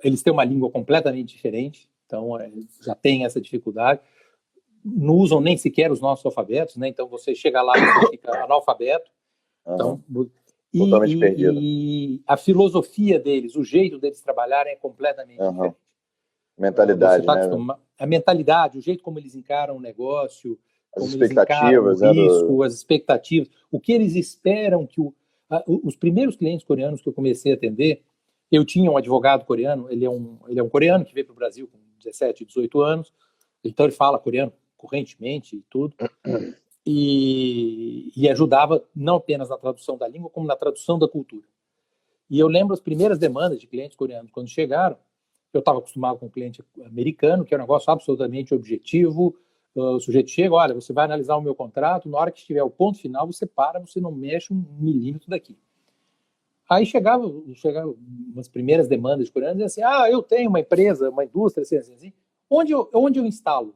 Eles têm uma língua completamente diferente, então já tem essa dificuldade. Não usam nem sequer os nossos alfabetos, né? Então você chega lá e você fica analfabeto. Então,
totalmente perdido.
E a filosofia deles, o jeito deles trabalharem é completamente diferente.
Mentalidade, né?
A mentalidade, o jeito como eles encaram o negócio,
as expectativas,
o risco, as expectativas, o que eles esperam que os primeiros clientes coreanos que eu comecei a atender, eu tinha um advogado coreano, ele é um coreano que veio para o Brasil com 17, 18 anos, então ele fala coreano correntemente e tudo, e ajudava não apenas na tradução da língua, como na tradução da cultura. E eu lembro as primeiras demandas de clientes coreanos quando chegaram. Eu estava acostumado com um cliente americano, que é um negócio absolutamente objetivo. O sujeito chega, olha, você vai analisar o meu contrato, na hora que estiver o ponto final, você para, você não mexe um milímetro daqui. Aí chegavam umas primeiras demandas de coreanos, e assim, eu tenho uma empresa, uma indústria, assim. Onde eu instalo?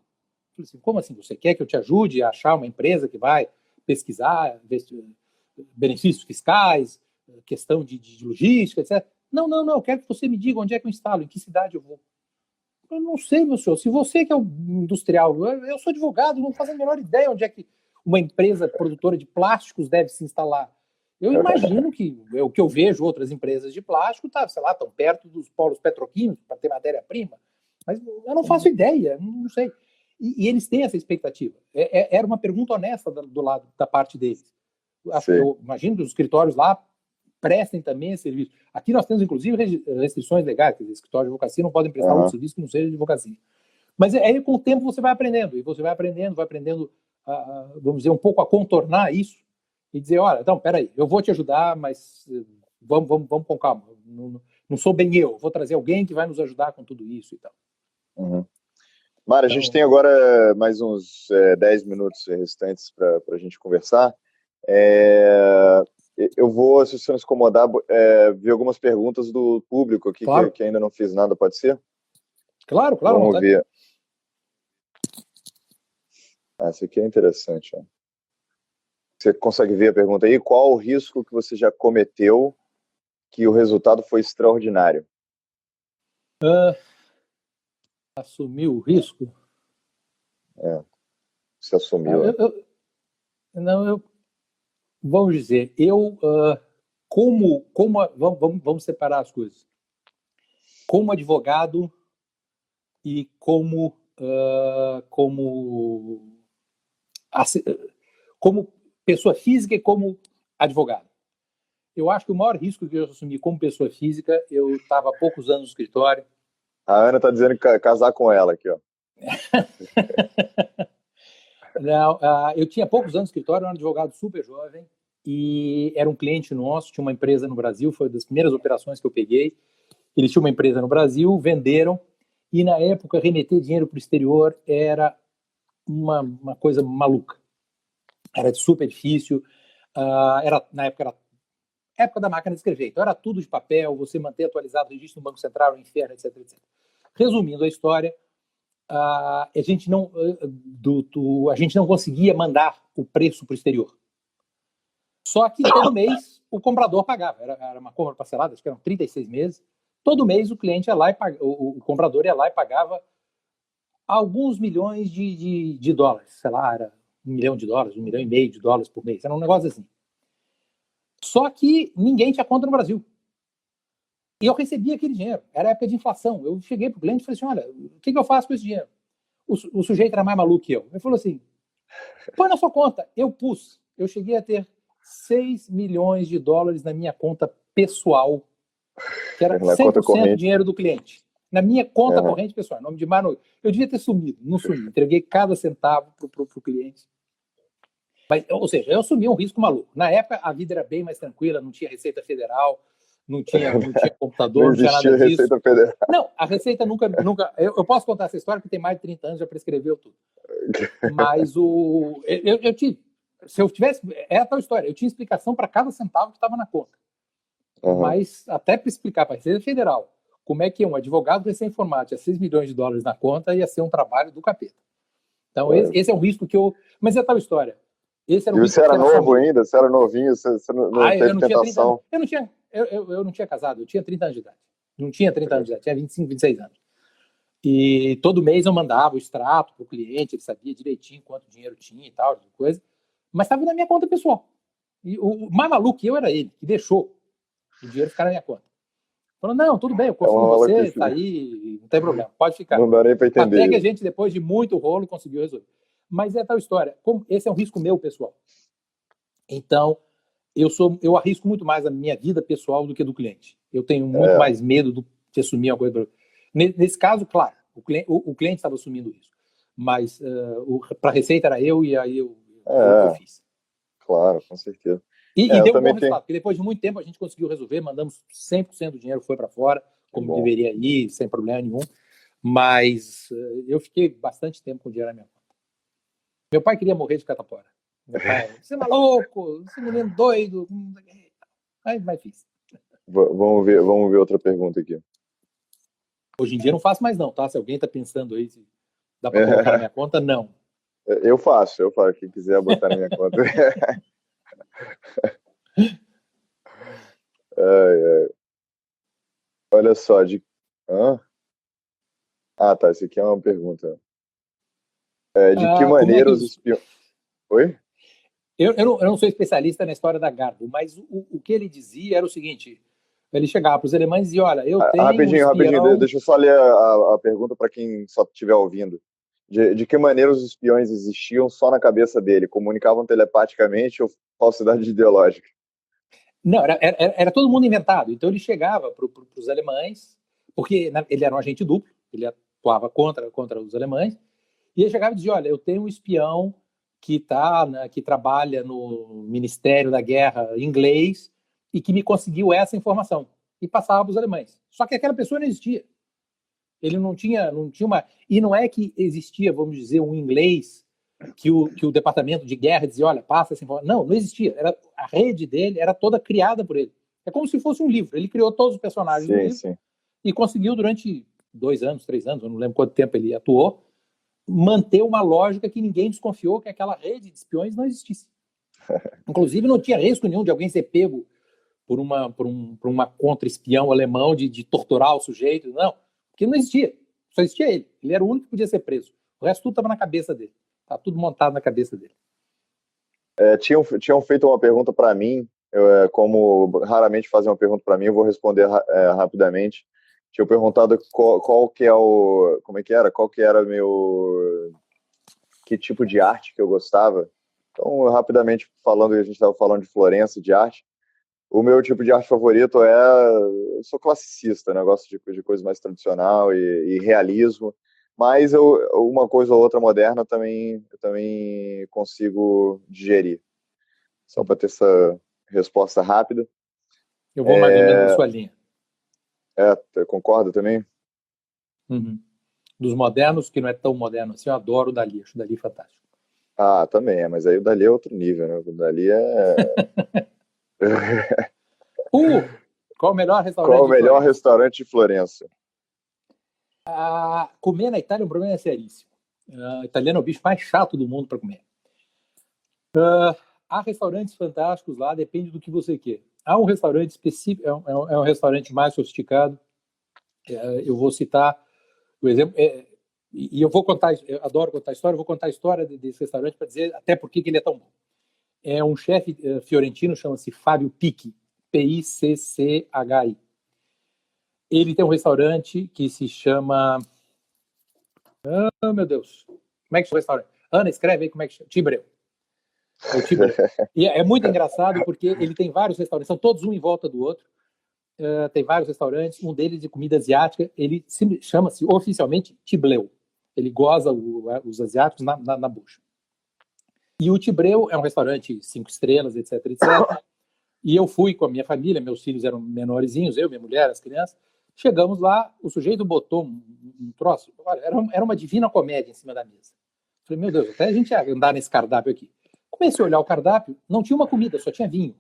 Eu falei assim, como assim? Você quer que eu te ajude a achar uma empresa que vai pesquisar benefícios fiscais, questão de logística, etc.? Não, eu quero que você me diga onde é que eu instalo, em que cidade eu vou. Eu não sei, meu senhor, se você que é o industrial, eu sou advogado, não faço a menor ideia onde é que uma empresa produtora de plásticos deve se instalar. Eu imagino que o que eu vejo outras empresas de plástico, estão perto dos polos petroquímicos para ter matéria-prima, mas eu não faço ideia, não sei. E eles têm essa expectativa. Era uma pergunta honesta do lado da parte deles. Eu imagino que os escritórios lá prestem também esse serviço. Aqui nós temos, inclusive, restrições legais, que os escritórios de advocacia não podem prestar outro serviço que não seja de advocacia. Mas aí, com o tempo, você vai aprendendo, vamos dizer, um pouco a contornar isso e dizer, olha, então, peraí, eu vou te ajudar, mas vamos com calma. Não sou bem eu, vou trazer alguém que vai nos ajudar com tudo isso e tal.
Mara, a gente tem agora mais uns 10 minutos restantes para a gente conversar. eu vou, se você não se incomodar, ver algumas perguntas do público aqui,
claro.
que ainda não fiz nada, pode ser?
Claro.
Vamos ver. Essa aqui é interessante. Ó. Você consegue ver a pergunta aí? Qual o risco que você já cometeu que o resultado foi extraordinário?
Assumir o risco?
Você assumiu.
Vamos dizer, vamos separar as coisas. Como advogado e como pessoa física e como advogado. Eu acho que o maior risco que eu assumi como pessoa física, eu estava há poucos anos no escritório.
A Ana está dizendo que casar com ela aqui, ó.
Não, eu tinha poucos anos no escritório, era um advogado super jovem e era um cliente nosso, tinha uma empresa no Brasil, foi uma das primeiras operações que eu peguei. Eles tinham uma empresa no Brasil, venderam, e na época remeter dinheiro para o exterior era uma coisa maluca. Era super difícil, na época era época da máquina de escrever, então era tudo de papel, você manter atualizado o registro no Banco Central, no inferno, etc, etc. Resumindo a história, a gente não conseguia mandar o preço para o exterior. Só que todo mês o comprador pagava, era uma compra parcelada, acho que eram 36 meses, todo mês o cliente ia lá e o comprador ia lá e pagava alguns milhões de dólares, sei lá, era $1 milhão, $1,5 milhão por mês, era um negócio assim. Só que ninguém tinha conta no Brasil. E eu recebia aquele dinheiro. Era época de inflação. Eu cheguei para o cliente e falei assim, olha, o que eu faço com esse dinheiro? O sujeito era mais maluco que eu. Ele falou assim, põe na sua conta. Eu cheguei a ter $6 milhões na minha conta pessoal, que era 100% do dinheiro do cliente. Na minha conta corrente pessoal, nome de Mano. Eu devia ter sumido, não sumi. Entreguei cada centavo para o cliente. Mas, ou seja, eu assumi um risco maluco. Na época, a vida era bem mais tranquila, não tinha Receita Federal, não tinha computador, não tinha nada disso.
Receita Federal.
Não, a Receita nunca... Eu posso contar essa história, porque tem mais de 30 anos, já prescreveu tudo. Mas eu tive... Se eu tivesse... É a tal história. Eu tinha explicação para cada centavo que estava na conta. Mas até para explicar para a Receita Federal como é que um advogado recém-formado tinha $6 milhões na conta, ia ser um trabalho do capeta. Então, esse é um risco que eu... Mas é a tal história. Esse era um
risco. E você era novo ainda? Você era novinho? Você não teve tentação?
Eu não tinha casado, eu tinha 30 anos de idade. Não tinha 30 anos de idade, tinha 25, 26 anos. E todo mês eu mandava o extrato para o cliente, ele sabia direitinho quanto dinheiro tinha e tal, coisa. Mas estava na minha conta pessoal. E o mais maluco que eu era ele, que deixou o dinheiro ficar na minha conta. Falou, não, tudo bem, eu confio em você, está aí, não tem problema, pode ficar.
Não dá nem para entender.
Até que a gente, depois de muito rolo, conseguiu resolver. Mas é tal história. Esse é um risco meu, pessoal. Então, eu arrisco muito mais a minha vida pessoal do que do cliente. Eu tenho muito mais medo de assumir uma coisa. Nesse caso, claro, o cliente estava assumindo isso. Mas para a Receita era eu, e aí eu fiz.
Claro, com certeza.
E deu um bom resultado, porque depois de muito tempo a gente conseguiu resolver, mandamos 100% do dinheiro, foi para fora, como deveria ir, sem problema nenhum. Mas eu fiquei bastante tempo com o dinheiro na minha conta. Meu pai queria morrer de catapora. Meu pai, você é maluco, você é menino doido. Mas fiz.
Vamos ver outra pergunta aqui.
Hoje em dia não faço mais não, tá? Se alguém está pensando aí, se dá para colocar na minha conta, não.
Eu faço. Quem quiser botar na minha conta. Olha só, tá, essa aqui é uma pergunta. De que maneira os espiões... Oi?
Eu não sou especialista na história da Garbo, mas o que ele dizia era o seguinte, ele chegava para os alemães e dizia, olha, eu tenho
Rapidinho, deixa eu só ler a pergunta para quem só estiver ouvindo. De que maneira os espiões existiam só na cabeça dele? Comunicavam telepaticamente ou falsidade ideológica?
Não, era todo mundo inventado. Então ele chegava para os alemães, porque ele era um agente duplo, ele atuava contra os alemães, e ele chegava e dizia, olha, eu tenho um espião que trabalha no Ministério da Guerra inglês e que me conseguiu essa informação. E passava para os alemães. Só que aquela pessoa não existia. Ele não tinha uma... E não é que existia, vamos dizer, um inglês que o departamento de guerra dizia, olha, passa essa informação. Não existia. A rede dele era toda criada por ele. É como se fosse um livro. Ele criou todos os personagens do livro e conseguiu durante 2 anos, 3 anos, eu não lembro quanto tempo ele atuou, manter uma lógica que ninguém desconfiou que aquela rede de espiões não existisse. Inclusive, não tinha risco nenhum de alguém ser pego por uma contra-espião alemão de torturar o sujeito. Não, porque não existia. Só existia ele. Ele era o único que podia ser preso. O resto tudo estava na cabeça dele. Tá tudo montado na cabeça dele.
Tinham feito uma pergunta para mim, como raramente fazem uma pergunta para mim, eu vou responder rapidamente. Tinham perguntado qual que é o... Como é que era? Qual que era que tipo de arte que eu gostava. Então, rapidamente falando, a gente estava falando de Florença, de arte. O meu tipo de arte favorito eu sou classicista, né? Eu gosto de coisa mais tradicional e realismo. Mas uma coisa ou outra moderna eu também consigo digerir. Só para ter essa resposta rápida.
Eu vou mais ou menos na sua linha.
Concorda também?
Uhum. Dos modernos, que não é tão moderno assim, eu adoro o Dalí, acho o Dalí fantástico.
Ah, também mas aí o Dalí é outro nível, né? O Dalí
qual o melhor restaurante?
Qual o melhor restaurante de Florença?
Comer na Itália é um problema seríssimo. Italiano é o bicho mais chato do mundo para comer. Há restaurantes fantásticos lá, depende do que você quer. Há um restaurante específico, é um restaurante mais sofisticado. Eu vou citar o exemplo, e eu adoro contar história, eu vou contar a história desse restaurante para dizer até por que ele é tão bom. É um chefe fiorentino, chama-se Fábio Picchi, P-I-C-C-H-I. Ele tem um restaurante que se chama... meu Deus. Como é que chama o restaurante? Ana, escreve aí como é que chama. Tibreu. É o Tibreu. E é muito engraçado porque ele tem vários restaurantes, são todos um em volta do outro. Tem vários restaurantes, um deles de comida asiática. Ele chama-se oficialmente Tibleu. Ele goza os asiáticos na bucha. E o Tibreu é um restaurante 5 estrelas, etc, etc. E eu fui com a minha família, meus filhos eram menorzinhos, eu, minha mulher, as crianças. Chegamos lá, o sujeito botou um troço, era uma divina comédia em cima da mesa. Falei, meu Deus, até a gente ia andar nesse cardápio aqui. Comecei a olhar o cardápio, não tinha uma comida, só tinha vinho.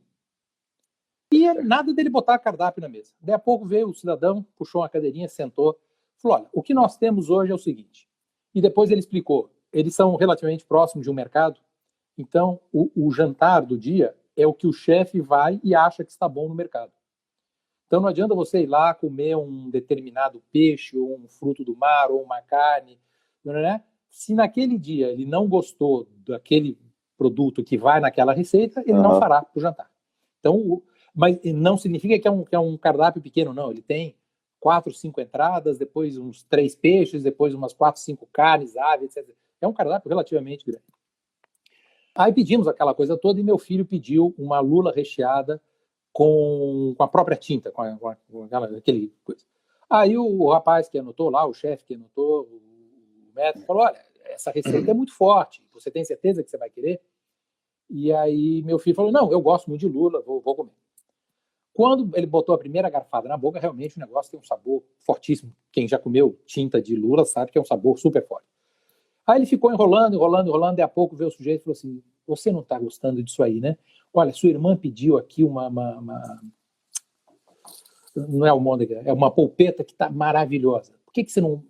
E nada dele botar cardápio na mesa. Daí a pouco veio o cidadão, puxou uma cadeirinha, sentou, falou, olha, o que nós temos hoje é o seguinte. E depois ele explicou, eles são relativamente próximos de um mercado, então o jantar do dia é o que o chefe vai e acha que está bom no mercado. Então não adianta você ir lá comer um determinado peixe, ou um fruto do mar, ou uma carne, né? Se naquele dia ele não gostou daquele produto que vai naquela receita, ele não fará para o jantar. Então, mas não significa que é um cardápio pequeno, não. Ele tem 4, 5 entradas, depois uns 3 peixes, depois umas 4, 5 carnes, aves, etc. É um cardápio relativamente grande. Aí pedimos aquela coisa toda e meu filho pediu uma lula recheada com a própria tinta, com aquele coisa. Aí o rapaz que anotou lá, o chefe que anotou, o médico, falou, olha, essa receita é muito forte, você tem certeza que você vai querer? E aí meu filho falou, não, eu gosto muito de lula, vou comer. Quando ele botou a primeira garfada na boca, realmente o negócio tem um sabor fortíssimo. Quem já comeu tinta de lula sabe que é um sabor super forte. Aí ele ficou enrolando, e a pouco veio o sujeito e falou assim, você não está gostando disso aí, né? Olha, sua irmã pediu aqui não é almôndega, é uma polpeta que está maravilhosa. Por que você não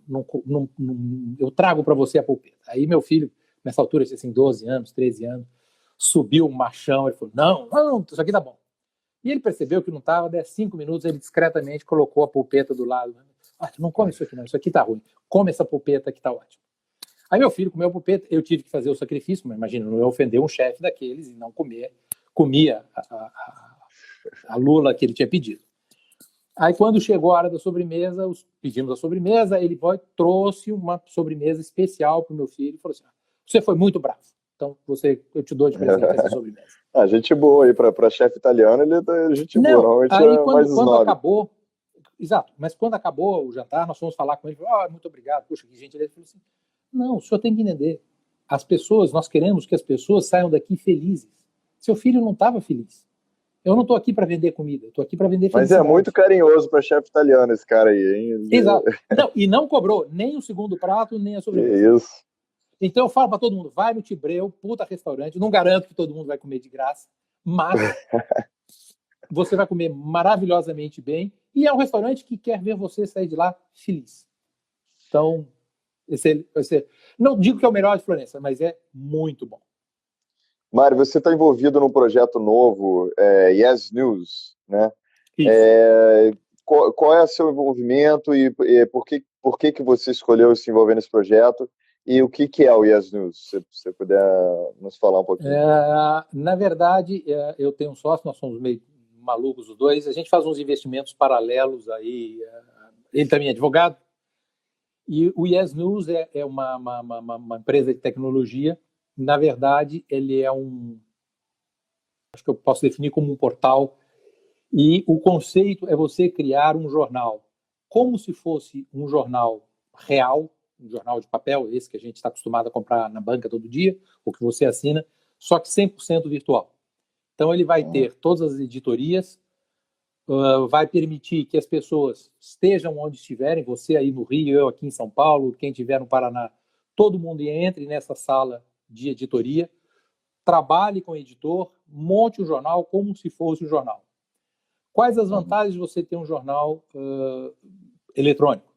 eu trago para você a polpeta? Aí meu filho, nessa altura, assim, 12 anos, 13 anos, subiu um machão, ele falou, não, isso aqui tá bom. E ele percebeu que não estava, 5 minutos, ele discretamente colocou a polpeta do lado. Não come isso aqui não, isso aqui tá ruim. Come essa polpeta que tá ótimo. Aí meu filho comeu a polpeta, eu tive que fazer o sacrifício, mas imagina, não ia ofender um chefe daqueles e não comia a lula que ele tinha pedido. Aí quando chegou a hora da sobremesa, pedimos a sobremesa, ele trouxe uma sobremesa especial para o meu filho e falou assim, você foi muito bravo, então eu te dou de presente essa sobremesa.
Gente boa aí, para chefe italiano, ele é gente boa, normalmente
aí quando acabou, exato, mas quando acabou o jantar, nós fomos falar com ele, muito obrigado, puxa, que gentileza, ele falou assim, não, o senhor tem que entender, nós queremos que as pessoas saiam daqui felizes, seu filho não estava feliz. Eu não estou aqui para vender comida, estou aqui para vender felicidade.
Mas é muito carinhoso para chefe italiano esse cara aí, hein?
Exato. E não cobrou nem o segundo prato, nem a sobremesa.
Isso.
Então eu falo para todo mundo, vai no Tibreu, puta restaurante, não garanto que todo mundo vai comer de graça, mas você vai comer maravilhosamente bem e é um restaurante que quer ver você sair de lá feliz. Então, não digo que é o melhor de Florença, mas é muito bom.
Mário, você está envolvido num projeto novo, Yes News, né? Qual é o seu envolvimento e por que você escolheu se envolver nesse projeto? E o que é o Yes News? Se você puder nos falar um pouquinho.
Na verdade, eu tenho um sócio, nós somos meio malucos os dois, a gente faz uns investimentos paralelos aí, ele também é advogado, e o Yes News é uma empresa de tecnologia. Na verdade, ele é acho que eu posso definir como um portal, e o conceito é você criar um jornal como se fosse um jornal real, um jornal de papel, esse que a gente está acostumado a comprar na banca todo dia, ou que você assina, só que 100% virtual. Então, ele vai ter todas as editorias, vai permitir que as pessoas estejam onde estiverem, você aí no Rio, eu aqui em São Paulo, quem estiver no Paraná, todo mundo entre nessa sala de editoria, trabalhe com o editor, monte o jornal como se fosse um jornal. Quais as vantagens de você ter um jornal eletrônico?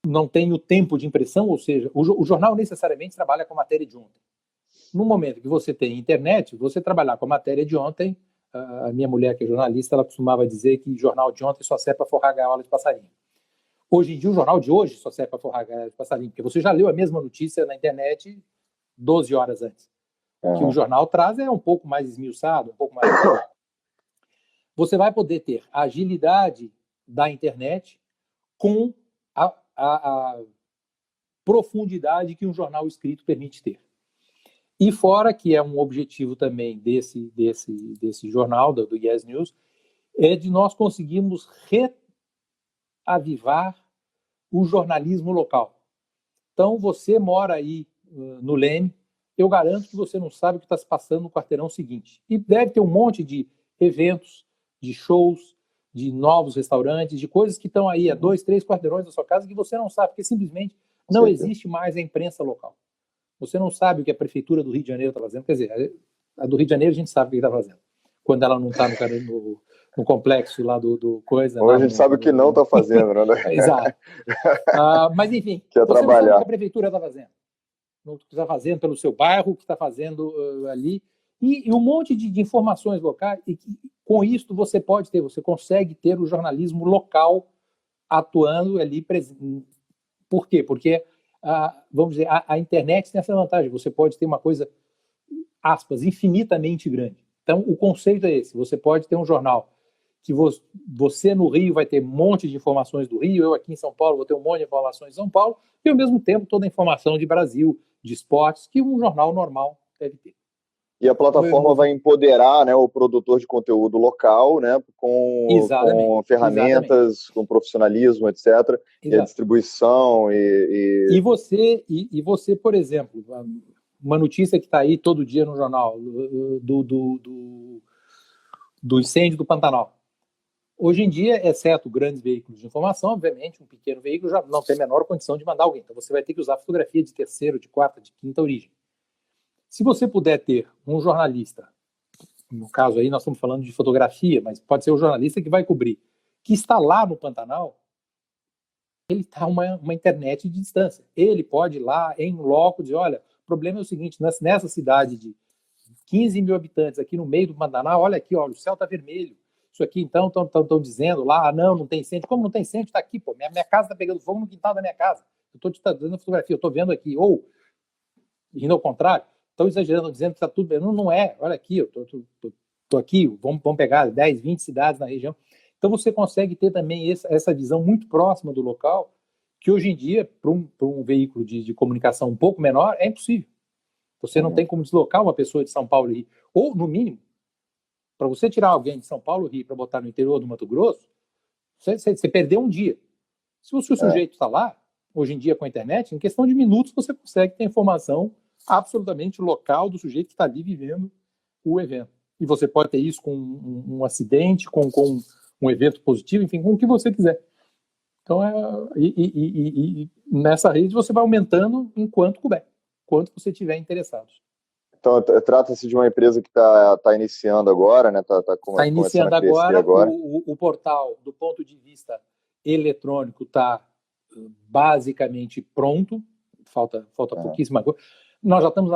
Não tem o tempo de impressão, ou seja, o jornal necessariamente trabalha com a matéria de ontem. No momento que você tem internet, você trabalhar com a matéria de ontem, a minha mulher, que é jornalista, ela costumava dizer que jornal de ontem só serve para forrar gaiola de passarinho. Hoje em dia, o jornal de hoje só serve para forrar gaiola de passarinho, porque você já leu a mesma notícia na internet 12 horas antes. O que o jornal traz é um pouco mais esmiuçado, um pouco mais... Você vai poder ter a agilidade da internet com a profundidade que um jornal escrito permite ter. E fora que é um objetivo também desse jornal, do Yes News, é de nós conseguirmos reavivar o jornalismo local. Então, você mora aí no Leme, eu garanto que você não sabe o que está se passando no quarteirão seguinte. E deve ter um monte de eventos, de shows, de novos restaurantes, de coisas que estão aí a 2, 3 quarteirões da sua casa que você não sabe, porque simplesmente não existe mais a imprensa local. Você não sabe o que a prefeitura do Rio de Janeiro está fazendo. Quer dizer, a do Rio de Janeiro a gente sabe o que está fazendo. Quando ela não está no complexo lá do coisa...
Ou a gente sabe o que não está fazendo, né?
Exato. Mas, enfim,
você
não sabe o que a prefeitura está fazendo. O que está fazendo pelo seu bairro, o que está fazendo ali. E um monte de informações locais. E com isso você consegue ter o jornalismo local atuando ali. Por quê? Porque, vamos dizer, a internet tem essa vantagem. Você pode ter uma coisa, aspas, infinitamente grande. Então, o conceito é esse. Você pode ter um jornal que você no Rio vai ter um monte de informações do Rio, eu aqui em São Paulo vou ter um monte de informações de São Paulo, e ao mesmo tempo toda a informação de Brasil, de esportes, que um jornal normal deve ter.
E a plataforma vai empoderar, né, o produtor de conteúdo local, né, com ferramentas, com profissionalismo, etc. Exato. E a distribuição
e você, por exemplo, uma notícia que está aí todo dia no jornal do incêndio do Pantanal. Hoje em dia, exceto grandes veículos de informação, obviamente, um pequeno veículo já não tem a menor condição de mandar alguém. Então, você vai ter que usar fotografia de terceira, de quarta, de quinta origem. Se você puder ter um jornalista, no caso aí nós estamos falando de fotografia, mas pode ser o jornalista que vai cobrir, que está lá no Pantanal, ele está uma internet de distância. Ele pode ir lá em loco dizer, olha, o problema é o seguinte, nessa cidade de 15 mil habitantes aqui no meio do Pantanal, olha aqui, olha, o céu está vermelho. Isso aqui, então, estão dizendo lá, não tem incêndio. Como não tem incêndio? Está aqui, pô. Minha casa está pegando fogo no quintal da minha casa. Eu estou te dando fotografia, eu estou vendo aqui. Ou, indo ao contrário, estão exagerando, dizendo que está tudo bem. Não é. Olha aqui, eu estou aqui, vamos pegar 10, 20 cidades na região. Então, você consegue ter também essa visão muito próxima do local, que hoje em dia, para um veículo de comunicação um pouco menor, é impossível. Você não tem como deslocar uma pessoa de São Paulo e Rio. Ou, no mínimo, para você tirar alguém de São Paulo e Rio para botar no interior do Mato Grosso, você perdeu um dia. Se o sujeito está lá, hoje em dia com a internet, em questão de minutos você consegue ter informação absolutamente local do sujeito que está ali vivendo o evento. E você pode ter isso com um acidente, com um evento positivo, enfim, com o que você quiser. Então, nessa rede você vai aumentando enquanto couber. quanto você tiver interessados.
Então, trata-se de uma empresa que está iniciando agora, né? Está
iniciando agora. O portal, do ponto de vista eletrônico, está basicamente pronto. Falta pouquíssima coisa. Nós já estamos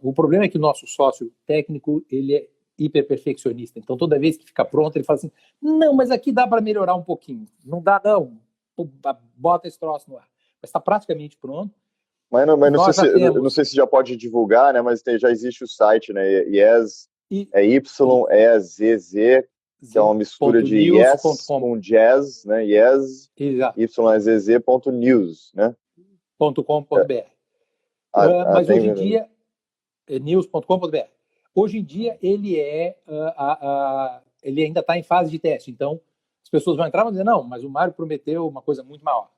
o problema é que o nosso sócio técnico, ele é hiper perfeccionista. Então, toda vez que fica pronto, ele fala assim, não, mas aqui dá para melhorar um pouquinho. Não dá, não. Bota esse troço no ar. Mas está praticamente pronto.
Mas não sei se já pode divulgar, né? Mas já existe o site, né? Yes, YEZZ, que é uma mistura de yes com jazz, né? Yes, YEZZ.news, né?
.com.br. Mas hoje em dia, news.com.br. Hoje em dia, ele ainda está em fase de teste. Então, as pessoas vão entrar e vão dizer, não, mas o Mário prometeu uma coisa muito maior.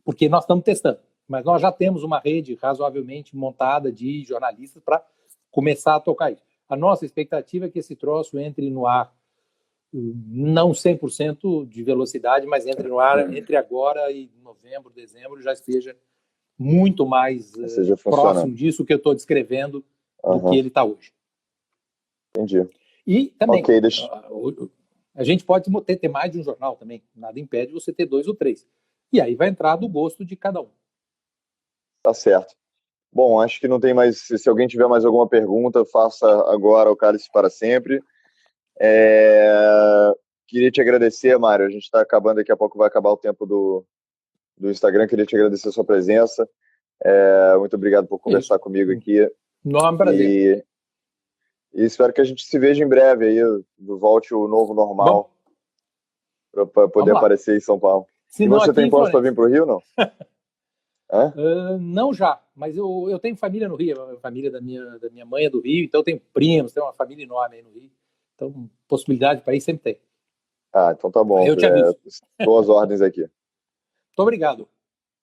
Porque nós estamos testando. Mas nós já temos uma rede razoavelmente montada de jornalistas para começar a tocar isso. A nossa expectativa é que esse troço entre no ar, não 100% de velocidade, mas entre no ar entre agora e novembro, dezembro, já esteja muito mais próximo disso que eu estou descrevendo do que ele está hoje.
Entendi.
E também, a gente pode ter mais de um jornal também. Nada impede você ter 2 ou 3. E aí vai entrar do gosto de cada um.
Tá certo. Bom, acho que não tem mais... Se alguém tiver mais alguma pergunta, faça agora o Cálice para Sempre. Queria te agradecer, Mário. A gente está acabando, daqui a pouco vai acabar o tempo do Instagram. Queria te agradecer a sua presença. Muito obrigado por conversar comigo aqui.
Não, é um prazer.
E espero que a gente se veja em breve aí, volte o novo normal para poder aparecer em São Paulo. E você tem planos para vir para o Rio, não?
Não já, mas eu tenho família no Rio, a família da minha mãe é do Rio, então eu tenho primos, tenho uma família enorme aí no Rio. Então, possibilidade para ir sempre tem.
Então tá bom.
Eu te aviso.
Boas ordens aqui.
Muito obrigado.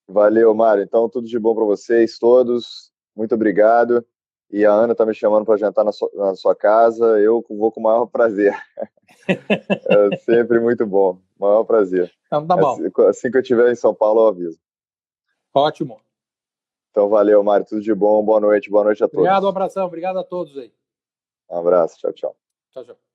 Valeu, Mário. Então, tudo de bom para vocês todos. Muito obrigado. E a Ana está me chamando para jantar na sua casa. Eu vou com o maior prazer. É sempre muito bom. Maior prazer.
Então, tá bom.
Assim que eu estiver em São Paulo, eu aviso.
Ótimo.
Então, valeu, Mário. Tudo de bom. Boa noite a todos.
Obrigado, um abração. Obrigado a todos aí.
Um abraço. Tchau, tchau.
Tchau, tchau.